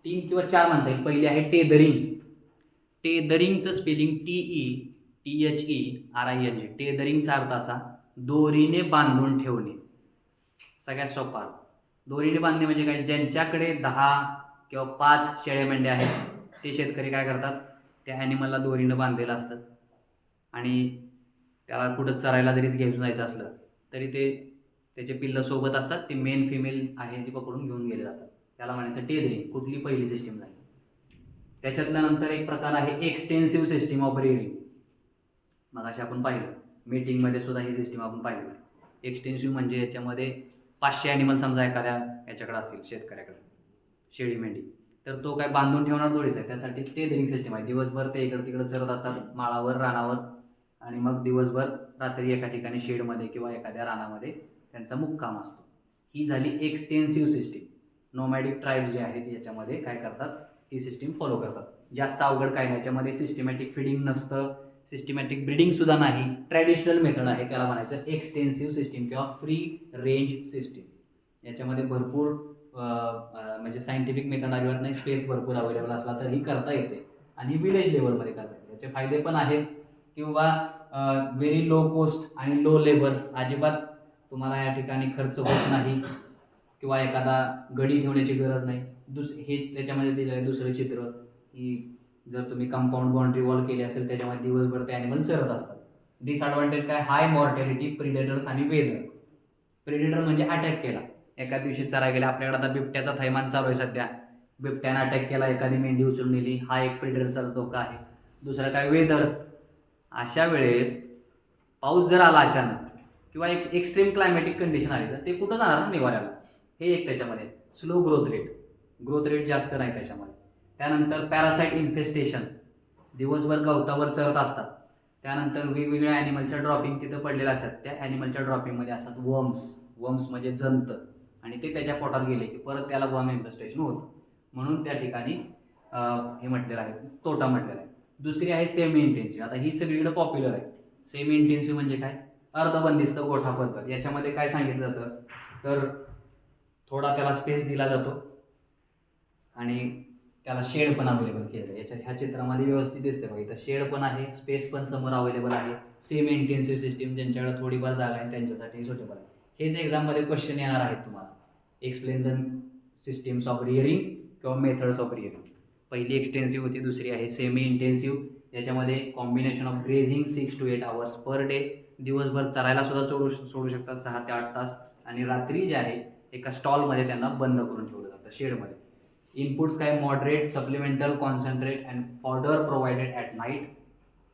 3 किंवा 4 म्हणता येईल. पहिली आहे टेदरिंग. टेदरिंगचं स्पेलिंग TETHERING. टेदरिंगचा अर्थ असा, दोरीने बांधून ठेवणे. सगळ्यात सोपा. दोरीने बांधणे म्हणजे काय? ज्यांच्याकडे 10 किंवा 5 शेळ्या मेंढ्या आहेत ते शेतकरी काय करतात, त्या ॲनिमलला दोरीनं बांधलेलं असतं आणि त्याला कुठं चरायला जरी घेऊन जायचं असलं तरी ते त्याचे पिल्लं सोबत असतात. ते मेन फिमेल आहे ती पकडून घेऊन गेले जातात. त्याला म्हणायचं टेदरिंग. कुठली? पहिली सिस्टीम झाली. त्याच्यातल्या नंतर एक प्रकार आहे एक्सटेन्सिव्ह सिस्टीम ऑफ रिअरिंग. मग अशी आपण पाहिलं मीटिंगमध्ये सुद्धा ही सिस्टीम आपण पाहिली. एक्सटेन्सिव्ह म्हणजे याच्यामध्ये 500 ॲनिमल समजा एखाद्या याच्याकडे असतील, शेतकऱ्याकडे शेळी मेंढी, तर तो काय बांधून ठेवणार थोडीच आहे. त्यासाठी टेदरिंग सिस्टीम आहे. दिवसभर ते इकडं तिकडं चरत असतात माळावर, रानावर, आणि मग दिवसभर रात्री एका ठिकाणी शेडमध्ये किंवा एखाद्या रानामध्ये त्यांचा मुक्काम असतो. ही झाली एक्सटेन्सिव्ह सिस्टीम. नोमॅडिक ट्राईब्स जे आहेत याच्यामध्ये काय करतात, ही सिस्टीम फॉलो करतात. जास्त अवघड काय नाही. याच्यामध्ये सिस्टमॅटिक फिडिंग नसतं, सिस्टमॅटिक ब्रीडिंगसुद्धा नाही. ट्रॅडिशनल मेथड आहे, त्याला म्हणायचं एक्सटेन्सिव्ह सिस्टीम किंवा फ्री रेंज सिस्टीम. याच्यामध्ये भरपूर म्हणजे सायंटिफिक मेथड अजिबात नाही. स्पेस भरपूर अवेलेबल असला तर ही करता येते आणि विलेज लेवलमध्ये करता येते. याचे फायदे पण आहेत किंवा व्हेरी लो कॉस्ट आणि लो लेबर. अजिबात तुम्हाला या ठिकाणी खर्च होत नाही किंवा एखादा गडी ठेवण्याची गरज नाही. हे त्याच्यामध्ये दिलं आहे दुसरं चित्र, की जर तुम्ही कंपाऊंड बाउंड्री वॉल केली असेल त्याच्यामध्ये दिवसभर ते ॲनिमल चरत असतात. डिसएडव्हान्टेज काय? हाय मॉर्टॅलिटी, प्रिडेटर्स आणि वेदर. प्रिडेटर म्हणजे अटॅक केला, एका दिवशी चरायला गेला. आपल्याकडे आता बिबट्याचा थैमान चालू आहे सध्या. बिबट्यानं अटॅक केला, एखादी मेंढी उचलून नेली, हा एक प्रिडेटरचा धोका आहे. दुसरं काय? वेदर. अशा वेळेस पाऊस जर आला अचानक किंवा एक एक्स्ट्रीम क्लायमॅटिक कंडिशन आली तर ते कुठं जाणार ना निवाऱ्याला. हे एक त्याच्यामध्ये. स्लो ग्रोथ रेट जास्त नाही त्याच्यामध्ये. त्यानंतर पॅरासाईट इन्फेस्टेशन. दिवसभर गवतावर चरत असतात, त्यानंतर वेगवेगळ्या ॲनिमलच्या ड्रॉपिंग तिथं पडलेल्या असतात. त्या ॲनिमलच्या ड्रॉपिंगमध्ये असतात वर्म्स म्हणजे जंत, आणि ते त्याच्या पोटात गेले की परत त्याला वर्म इन्फेस्टेशन होतं. म्हणून त्या ठिकाणी हे म्हटलेलं आहे, तोटा म्हटलेला आहे. दुसरी आहे सेमी इंटेन्सिव्ह. आता ही सगळीकडे पॉप्युलर आहे. सेमी इंटेन्सिव्ह म्हणजे काय? अर्धबंदिस्त गोठा पद्धत. याच्यामध्ये काय सांगितलं जातं, तर थोडा त्याला स्पेस दिला जातो आणि त्याला शेड पण अवेलेबल केलं आहे. ह्या चित्रामध्ये व्यवस्थित दिसते बघा, इथं शेड पण आहे, स्पेस पण समोर अवेलेबल आहे. सेमी इंटेन्सिव्ह सिस्टीम ज्यांच्याकडे थोडीफार जागा आहे त्यांच्यासाठी सुटेबल आहे. हेच एक्झाममध्ये क्वेश्चन येणार आहेत तुम्हाला. एक्सप्लेन द सिस्टीम्स ऑफ रिअरिंग किंवा मेथड्स ऑफ रिअरिंग. पहिली एक्सटेन्सिव्ह होती, दुसरी आहे सेमी इंटेन्सिव्ह. याच्यामध्ये combination of grazing 6 to 8 hours per day. दिवसभर चरायला सुद्धा सोडू शकतात 6 ते 8 तास, आणि रात्री जे आहे एका स्टॉलमध्ये त्यांना बंद करून ठेवलं जातं शेडमध्ये. इनपुट्स काय? Moderate, supplemental, concentrate and fodder provided at night.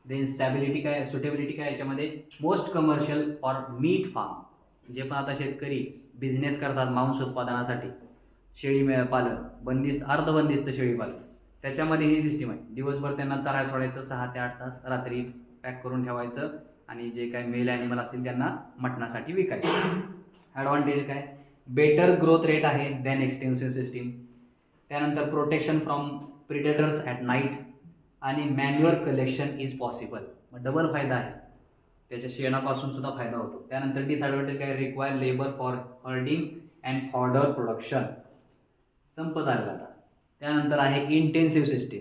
Then stability काय? सुटेबिलिटी काय? याच्यामध्ये most commercial for meat farm. जे पण आता शेतकरी बिझनेस करतात मांस उत्पादनासाठी, शेळी पालन, बंदिस्त, अर्धबंदिस्त शेळी पालन, त्याच्यामध्ये ही सिस्टीम आहे. दिवसभर त्यांना चरायला सोडायचं 6 ते 8 तास, रात्री पॅक करून ठेवायचं, आणि जे काय मेल ॲनिमल असतील त्यांना मटणासाठी विकायचं. ॲडव्हान्टेज काय? बेटर ग्रोथ रेट आहे दॅन एक्सटेन्सिव्ह सिस्टीम. त्यानंतर protection from predators at night, आणि मॅन्युअल कलेक्शन इज पॉसिबल. मग डबल फायदा आहे, त्याच्या शेणापासून सुद्धा फायदा होतो. त्यानंतर डिसएडव्हान्टेज काय? Require labour for herding and fodder production. संपत आलेला आता. त्यानंतर आहे इंटेन्सिव्ह सिस्टीम.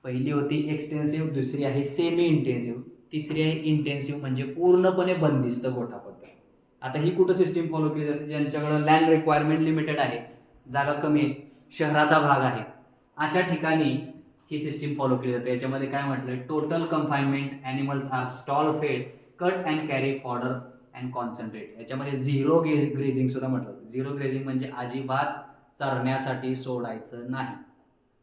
पहिली होती एक्सटेन्सिव्ह, दुसरी आहे सेमी इंटेन्सिव्ह, तिसरी आहे इंटेन्सिव्ह म्हणजे पूर्णपणे बंदिस्त गोठा पद्धत. आता ही कुठं सिस्टीम फॉलो केली जाते? ज्यांच्याकडं लँड रिक्वायरमेंट लिमिटेड आहे, जागा कमी आहे, शहराचा भाग आहे, अशा ठिकाणी ही सिस्टीम फॉलो केली जाते. याच्यामध्ये काय म्हटलं? Total confinement, animals are stall fed, cut and carry fodder and concentrate. याच्यामध्ये झिरो ग्रेझिंग सुद्धा म्हटलं. झिरो ग्रेझिंग म्हणजे अजिबात चरण्यासाठी सोडायचं नाही.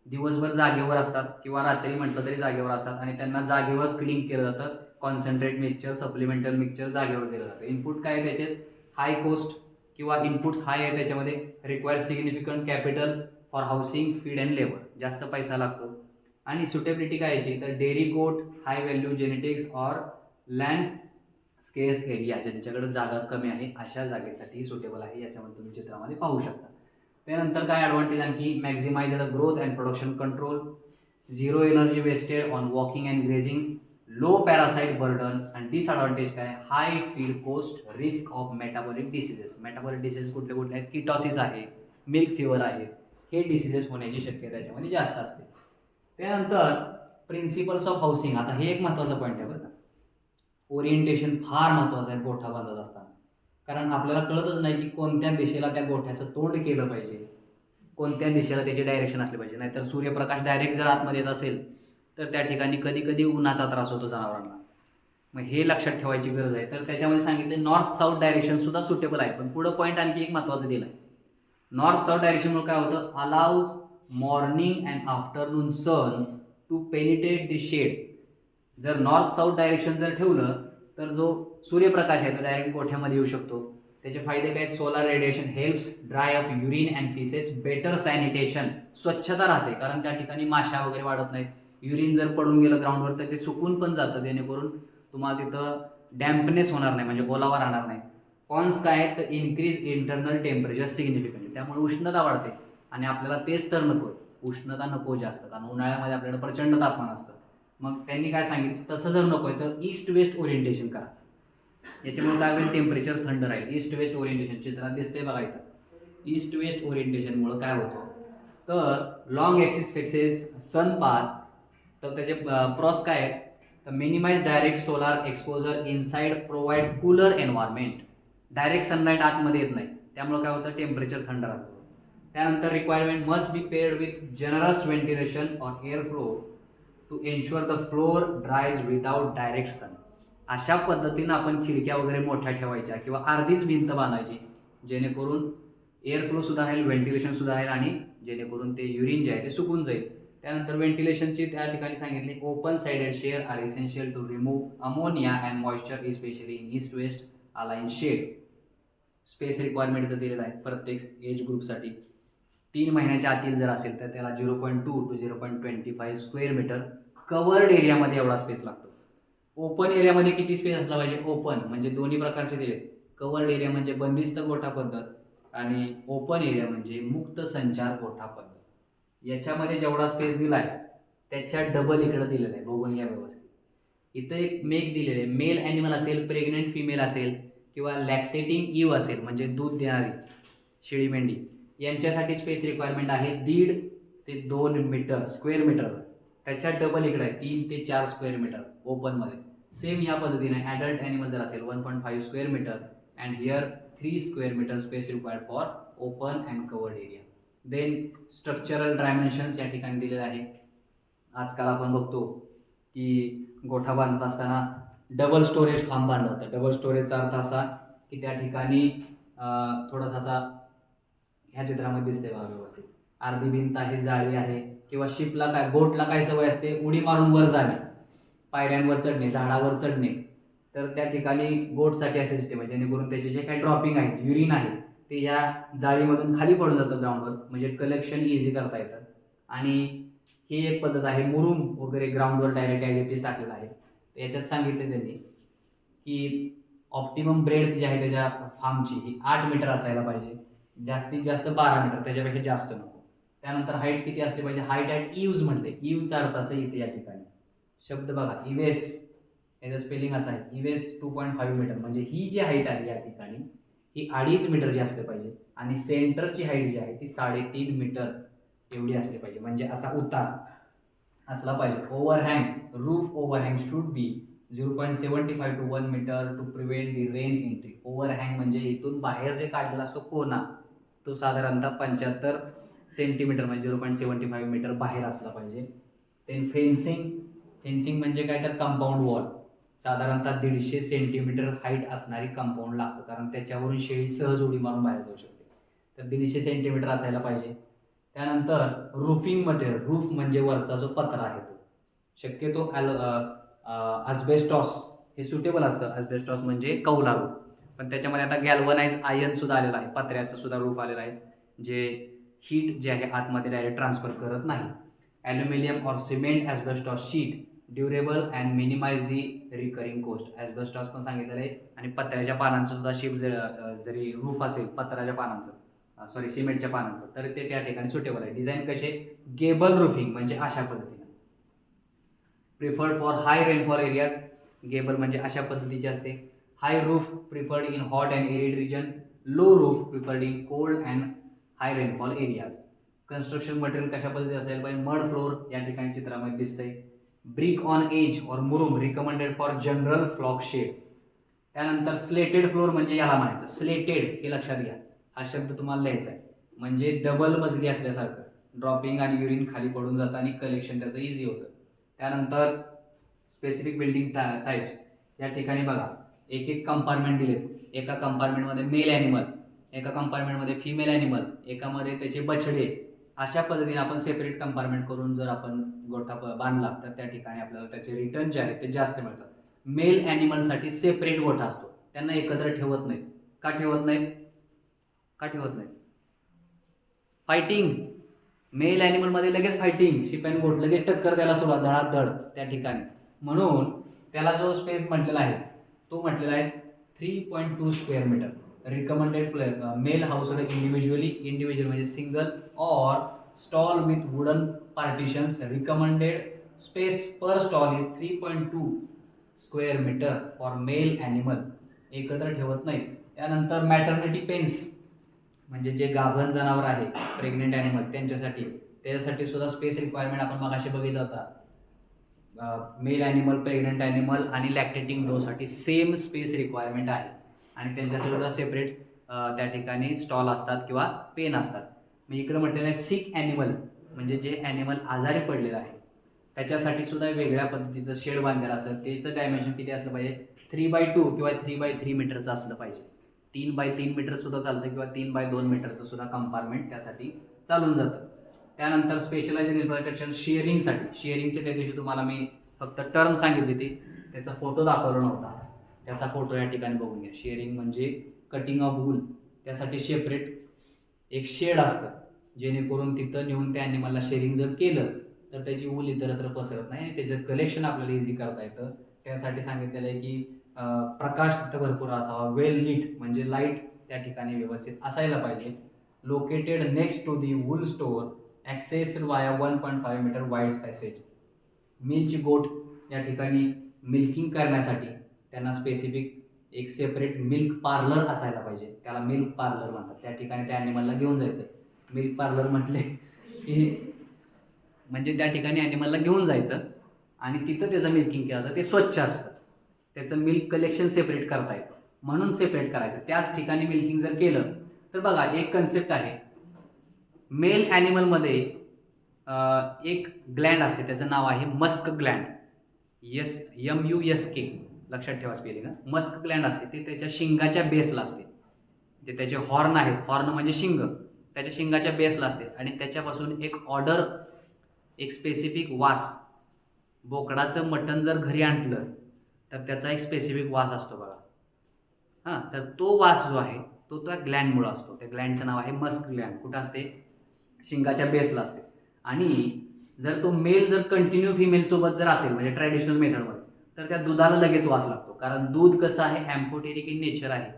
दिवसभर जागेवर असतात किंवा रात्री म्हटलं तरी जागेवर असतात, आणि त्यांना जागेवरच फिडिंग केलं जातं. कॉन्सन्ट्रेट मिक्सचर, सप्लिमेंटल मिक्सचर जागेवर दिलं जातं. इनपुट काय आहे त्याचे? हाय कॉस्ट किंवा इनपुट्स हाय आहे त्याच्यामध्ये. Require significant capital for housing, feed and labour, जास्त पैसा लागतो. आणि सुटेबिलिटी काय यायची तर dairy goat, high value genetics or land scarce area, ज्यांच्याकडे जागा कमी आहे अशा जागेसाठी सुटेबल आहे. याच्यामध्ये तुम्ही चित्रामध्ये पाहू शकता. त्यानंतर काय ॲडव्हान्टेज आणखी maximised growth and production control, zero energy wasted on walking and grazing, low parasite burden. आणि डिसएडव्हान्टेज काय high feed cost, risk of metabolic diseases. Metabolic diseases कुठले कुठले आहेत, किटॉसिस आहे, मिल्क फिवर आहे, हे डिसीजेस होण्याची शक्यता याच्यामध्ये जास्त असते. त्यानंतर प्रिन्सिपल्स ऑफ हाऊसिंग, आता हे एक महत्त्वाचा पॉईंट आहे बरं का. ओरिएंटेशन फार महत्त्वाचं आहे गोठा बांधत असताना, कारण आपल्याला कळतच नाही की कोणत्या दिशेला त्या गोठ्याचं तोंड केलं पाहिजे, कोणत्या दिशेला त्याचे डायरेक्शन असले पाहिजे. नाहीतर सूर्यप्रकाश डायरेक्ट जर आतमध्ये येत असेल तर त्या ठिकाणी कधी कधी उन्हाचा त्रास होतो जनावरांना. मग हे लक्षात ठेवायची गरज आहे. तर त्याच्यामध्ये सांगितले नॉर्थ साऊथ डायरेक्शनसुद्धा सुटेबल आहे. पण पुढं पॉईंट आणखी एक महत्त्वाचं दिलं आहे. नॉर्थ साऊथ डायरेक्शनमुळे काय होतं, allows morning and afternoon sun to penetrate the shed. जर नॉर्थ साऊथ डायरेक्शन जर ठेवलं तर जो सूर्यप्रकाश आहे तो डायरेक्ट गोठ्यामध्ये येऊ शकतो. त्याचे फायदे काय, solar radiation helps dry up urine and faeces, better sanitation, स्वच्छता राहते कारण त्या ठिकाणी माशा वगैरे वाढत नाहीत. युरिन जर पडून गेलं ग्राउंडवर तर ते सुकून पण जातं, जेणेकरून तुम्हाला तिथं डॅम्पनेस होणार नाही, म्हणजे ओलावा राहणार नाही. कॉन्स काय आहेत तर इन्क्रीज इंटरनल टेम्परेचर सिग्निफिकंटली, त्यामुळे उष्णता वाढते आणि आपल्याला तेच तर नको, उष्णता नको जास्त, कारण उन्हाळ्यामध्ये आपल्याला प्रचंड तापमान असतं. मग त्यांनी काय सांगितलं तसं जर नको आहे तर ईस्ट वेस्ट ओरिएंटेशन करा. याच्यामुळे काय होईल, टेम्परेचर थंड राहील. ईस्ट वेस्ट ओरिएंटेशन चित्रात दिसते बघा इथं. ईस्ट वेस्ट ओरिएंटेशनमुळे काय होतं तर long axis faces sun path. तर त्याचे प्रॉस काय आहेत तर minimize direct solar exposure inside, provide cooler environment. Direct sunlight आतमध्ये येत नाही, त्यामुळे काय होतं टेम्परेचर थंड राहतं. त्यानंतर requirement must be paid with generous ventilation or air flow to ensure the floor dries without direct sun. अशा पद्धतीनं आपण खिडक्या वगैरे मोठ्या ठेवायच्या किंवा अर्धीच भिंत बांधायची, जेणेकरून एअर फ्लो सुद्धा राहील, व्हेंटिलेशन सुद्धा राहील आणि जेणेकरून ते युरिन जे आहे ते सुकून जाईल. त्यानंतर व्हेंटिलेशनची त्या ठिकाणी सांगितले open sided share are essential to remove ammonia and moisture especially in east west aligned shed. Space requirement इथं दिलेलं आहे प्रत्येक एज ग्रुपसाठी. 3 महिन्याच्या आतील जर असेल तर त्याला 0.2 टू 0.25 स्क्वेअर मीटर कवर्ड एरियामध्ये एवढा स्पेस लागतो. ओपन एरियामध्ये किती स्पेस असला पाहिजे, ओपन म्हणजे दोन्ही प्रकारचे दिले. कवर्ड एरिया म्हणजे बंदिस्त गोठा पद्धत आणि ओपन एरिया म्हणजे मुक्त संचार गोठा पद्धत. याच्यामध्ये जेवढा स्पेस दिला आहे त्याच्या डबल इकडं दिलेलं आहे, बघून घ्या व्यवस्थित. इथं एक मेक दिलेलं आहे, मेल ॲनिमल असेल, प्रेग्नेंट फिमेल असेल किंवा लॅक्टेटिंग ईव असेल म्हणजे दूध देणारी शेळी मेंढी, यांच्यासाठी स्पेस रिक्वायरमेंट आहे 1.5 ते 2 मीटर स्क्वेअर मीटरचं. त्याच्या डबल इकडे आहे 3 ते 4 स्क्वेअर मीटर ओपनमध्ये. सेम या पद्धतीने ॲडल्ट ॲनिमल जर असेल 1.5 square metre and here 3 square metre space required for open and covered area. Then structural dimensions या ठिकाणी दिलेले आहे. आजकाल आपण बघतो की गोठा बांधत असताना डबल स्टोरेज फार्म बांधलं जातं. डबल स्टोरेजचा अर्थ असा की त्या ठिकाणी थोडासा असा ह्या चित्रामध्ये दिसते बघा व्यवस्थित, अर्धी भिंत आहे, जाळी आहे, किंवा शिपला काय गोटला काय सवय असते उडी मारून वर जाणे, पायऱ्यांवर चढणे, झाडावर चढणे. तर त्या ठिकाणी गोटसाठी असे सिस्टम आहे जेणेकरून त्याचे जे काही ड्रॉपिंग आहेत, युरिन आहे, ते या जाळीमधून खाली पडून जातं ग्राउंडवर, म्हणजे कलेक्शन इझी करता येतं. आणि ही एक पद्धत आहे. मुरुम वगैरे ग्राउंडवर डायरेक्ट ॲज इट इज टाकलेलं आहे. याच्यात सांगितले त्यांनी की ऑप्टिमम ब्रेड जी आहे त्याच्या फार्मची ही 8 मीटर असायला पाहिजे, जास्तीत जास्त 12 मीटर, त्याच्यापेक्षा जास्त नको. त्यानंतर हाईट किती असली पाहिजे, हाईट ॲट ईव्ज म्हटले. ईव्जचा अर्थ असं इथे या ठिकाणी शब्द बघा, इवेस, याचं स्पेलिंग असं आहे इवेस 2.5 मीटर, म्हणजे ही जी हाईट आहे या ठिकाणी ही 2.5 मीटर जी असली पाहिजे आणि सेंटरची हाईट जी आहे ती 3.5 मीटर एवढी असली पाहिजे, म्हणजे असा उतार असला पाहिजे. Overhang, roof overhang should be 0.75 to 1 metre to prevent the rain entry. Overhang म्हणजे इथून बाहेर जे काढलेला असतो कोना, तो साधारणतः 75 सेंटीमीटर म्हणजे 0.75 मीटर बाहेर असला पाहिजे. देन फेन्सिंग, फेन्सिंग म्हणजे काय तर कंपाऊंड वॉल, साधारणतः 150 सेंटीमीटर हाईट असणारी कंपाऊंड लागतं, कारण त्याच्यावरून शेळी सहज उडी मारून बाहेर जाऊ शकते. तर 150 सेंटीमीटर असायला पाहिजे. त्यानंतर रूफिंग मटेरियल, रूफ म्हणजे वरचा जो पत्रा आहे तो शक्यतो अस्बेस्टॉस हे सुटेबल असतं. अस्बेस्टॉस म्हणजे कौलारू, पण त्याच्यामध्ये आता गॅल्वनाइज आयर्न सुद्धा आलेलं आहे, पत्र्याचं सुद्धा रूफ आलेलं आहे, जे हीट जे आहे आतमध्ये डायरेक्ट ट्रान्सफर करत नाही. Aluminium or cement asbestos sheet durable and minimise the recurring cost. Asbestos पण सांगितलेलं आहे आणि पत्र्याच्या पानांचं सुद्धा शीट जरी रूफ असेल पत्र्याच्या पानांचं सिमेंटच्या पानांचं तर ते त्या ठिकाणी सुटेबल आहे. डिझाईन कसे गेबल रूफिंग म्हणजे अशा पद्धतीने. Preferred for high rainfall areas. Gable म्हणजे अशा पद्धतीचे असते. High roof preferred in hot and arid region. Low roof preferred in cold and high rainfall areas. Construction material कशा पद्धतीचे असेल पाहिजे. मड फ्लोर या ठिकाणी चित्रामध्ये दिसतंय. ब्रिक ऑन एज और मुरुम recommended for general flock shed. त्यानंतर स्लेटेड फ्लोर म्हणजे याला म्हणायचं स्लेटेड, हे लक्षात घ्या. हा शब्द तुम्हाला लिहायचा आहे. म्हणजे डबल मजली असल्यासारखं. ड्रॉपिंग आणि युरिन खाली पडून जातं आणि कलेक्शन त्याचं इझी होतं. त्यानंतर स्पेसिफिक बिल्डिंग टाईप्स. या ठिकाणी बघा एक एक कंपार्टमेंट दिलेत. एका कंपार्टमेंटमध्ये मेल ॲनिमल, एका कंपार्टमेंटमध्ये फिमेल ॲनिमल, एकामध्ये त्याचे बछडे. अशा पद्धतीने आपण सेपरेट कंपार्टमेंट करून जर आपण गोठा बांधला तर त्या ठिकाणी आपल्याला त्याचे रिटर्न जे आहेत ते जास्त मिळतात. मेल ॲनिमलसाठी सेपरेट गोठा असतो. त्यांना एकत्र ठेवत नाहीत. का ठेवत नाहीत? फायटिंग. मेल ॲनिमलमध्ये लगेच फायटिंग, शिप अँड गोट लगेच टक्कर द्यायला सुरुवात, धडाधड त्या ठिकाणी. म्हणून त्याला जो स्पेस म्हटलेला आहे तो म्हटलेला आहे 3.2 square metre. Recommended male household individual म्हणजे single or stall with wooden partitions. Recommended space per stall is 3.2 square metre for male animal. एकत्र ठेवत नाहीत. त्यानंतर मॅटर्निटी पेन्स म्हणजे जे गाभण जनावर आहे प्रेग्नेंट ॲनिमल त्याच्यासाठी सुद्धा स्पेस रिक्वायरमेंट आपण मगाशी बघितला होता. मेल ॲनिमल, प्रेग्नेंट ॲनिमल आणि लॅक्टेटिंग डोसाठी सेम स्पेस रिक्वायरमेंट आहे आणि त्यांच्यासुद्धा सेपरेट त्या ठिकाणी स्टॉल असतात किंवा पेन असतात. मग इकडं म्हटलेलं आहे सिक ॲनिमल म्हणजे जे ॲनिमल आजारी पडलेलं आहे त्याच्यासाठी सुद्धा वेगळ्या पद्धतीचं शेड बांधलेलं असेल. त्याचं डायमेन्शन किती असलं पाहिजे? 3x2 किंवा 3x3 मीटरचं असलं पाहिजे. 3x3 मीटर सुद्धा चालतं किंवा 3x2 मीटरचं सुद्धा कंपार्टमेंट त्यासाठी चालून जातं. त्यानंतर स्पेशलाइज इन्फ्रास्ट्रक्चर शेअरिंगसाठी. शेअरिंगचे त्या दिवशी तुम्हाला मी फक्त टर्म सांगितली ती, त्याचा फोटो दाखवला नव्हता. त्याचा फोटो या ठिकाणी बघून घ्या. शेअरिंग म्हणजे कटिंग ऑफ वूल. त्यासाठी सेपरेट एक शेड असतं जेणेकरून तिथं नेऊन त्या ॲनिमलला शेअरिंग जर केलं तर त्याची वूल इतरत्र पसरत नाही आणि त्याचं कलेक्शन आपल्याला इझी करता येतं. त्यासाठी सांगितलेलं आहे की प्रकाश तिथं भरपूर असावा. वेल लीट म्हणजे लाईट त्या ठिकाणी व्यवस्थित असायला पाहिजे. Located next to the wool store accessed via 1.5 metre wide passage. मिल्कची गोट या ठिकाणी मिल्किंग करण्यासाठी त्यांना स्पेसिफिक एक सेपरेट मिल्क पार्लर असायला पाहिजे. त्याला मिल्क पार्लर म्हणतात. त्या ठिकाणी त्या ॲनिमलला घेऊन जायचं. मिल्क पार्लर म्हटले की म्हणजे त्या ठिकाणी ॲनिमलला घेऊन जायचं आणि तिथं त्याचं मिल्किंग केलं जातं. ते स्वच्छ असतं. त्याचं मिल्क कलेक्शन सेपरेट करता येतं म्हणून सेपरेट करायचं. त्याच ठिकाणी मिल्किंग जर केलं तर बघा एक कन्सेप्ट आहे. मेल ॲनिमलमध्ये एक ग्लँड असते त्याचं नाव आहे मस्क ग्लँड. MUSK लक्षात ठेवा स्पेलिंग. मस्क ग्लँड असते ते त्याच्या शिंगाच्या बेसला असते. जे त्याचे हॉर्न आहेत, हॉर्न म्हणजे शिंग, त्याच्या शिंगाच्या बेसला असते आणि त्याच्यापासून एक स्पेसिफिक वास. बोकडाचं मटण जर घरी आणलं तर त्याचा एक स्पेसिफिक वास असतो बघा. तर तो वास जो आहे तो त्या ग्लँडमुळं असतो. त्या ग्लँडचं नाव आहे मस्क ग्लँड. कुठं असते? शिंगाच्या बेसला असते. आणि जर तो मेल जर कंटिन्यू फिमेलसोबत जर असेल म्हणजे ट्रॅडिशनल मेथडमध्ये तर त्या दुधाला लगेच वास लागतो. कारण दूध कसं आहे ॲम्फोटेरिक इन नेचर आहे.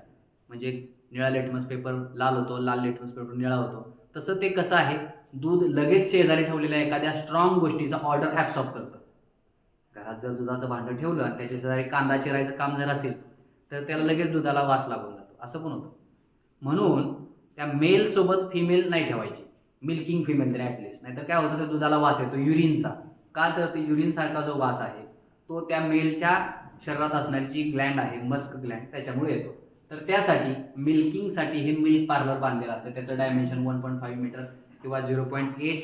म्हणजे निळा लेटमस पेपर लाल होतो, लाल लेटमस पेपर निळा होतो. तसं ते कसं आहे दूध लगेच शेजारी ठेवलेल्या एखाद्या स्ट्रॉंग गोष्टीचा ऑर्डर ॲब्सॉर्ब करतं. घरात जर दुधाचं भांडं ठेवलं आणि त्याच्या शेजारी कांदा चिरायचं काम जर असेल तर त्याला लगेच दुधाला वास लागून जातो. असं पण होतं. म्हणून त्या मेलसोबत फिमेल नाही ठेवायची. मिल्किंग फिमेल तरी ॲटलिस्ट. नाहीतर काय होतं, त्या दुधाला वास येतो युरिनचा. का तर ते युरिनसारखा जो वास आहे तो त्या मेलच्या शरीरात असणारी जी ग्लँड आहे मस्क ग्लँड त्याच्यामुळे येतो. तर त्यासाठी मिल्किंगसाठी हे मिल्क पार्लर बांधलेलं असतं. त्याचं डायमेन्शन 1.5 मीटर किंवा 0.8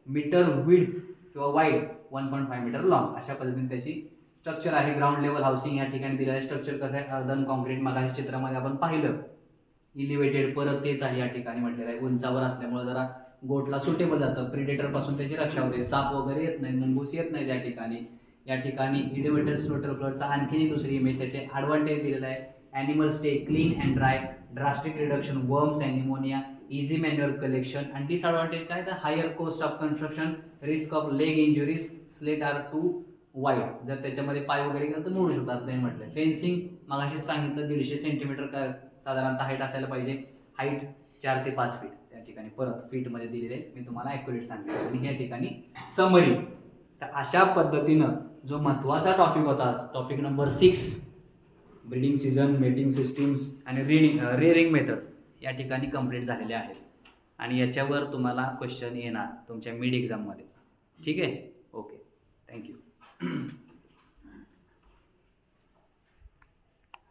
मीटर विड्थ किंवा वाईड, 1.5 मीटर लॉंग अशा पद्धतीने त्याची स्ट्रक्चर आहे. ग्राउंड लेवल हाऊसिंग या ठिकाणी दिलेलं आहे. स्ट्रक्चर कसं आहे? Earthen concrete. मगाशी चित्रामध्ये आपण पाहिलं. इलिव्हेटेड परत तेच आहे या ठिकाणी म्हटलेलं आहे. उंचावर असल्यामुळे जरा गोटला सुटेबल जातं. प्रिडेटरपासून त्याची रक्षा होते. साप वगैरे येत नाही, मुंगूस येत नाही त्या ठिकाणी. या ठिकाणी इलिव्हेटेड स्लोटर फ्लडचा आणखीन दुसरी इमेज त्याचे ॲडव्हान्टेज दिलेला आहे. Animal stay clean and dry, drastic reduction worms and pneumonia, easy manual collection आणि डिसएडव्हान्टेज काय तर higher cost of construction, risk of leg injuries, slate are too wide, जर त्याच्यामध्ये पाय वगैरे गेलं तर मोडू शकतो असं त्यांनी म्हटलं. फेन्सिंग मगाशीच सांगितलं 150 सेंटीमीटर का साधारणतः हाईट असायला पाहिजे, हाईट 4 ते 5 फीट, त्या ठिकाणी परत फीटमध्ये दिलेले मी तुम्हाला ॲक्युरेट सांगितलं. आणि या ठिकाणी समरी. तर अशा पद्धतीनं जो महत्त्वाचा टॉपिक होता, topic number 6, breeding season, mating systems आणि रेअरिंग मेथड्स, या ठिकाणी कंप्लीट झालेले आहेत. आणि याच्यावर तुम्हाला क्वेश्चन येणार तुमच्या मिड एक्झाममध्ये. ठीक आहे, ओके, थँक्यू.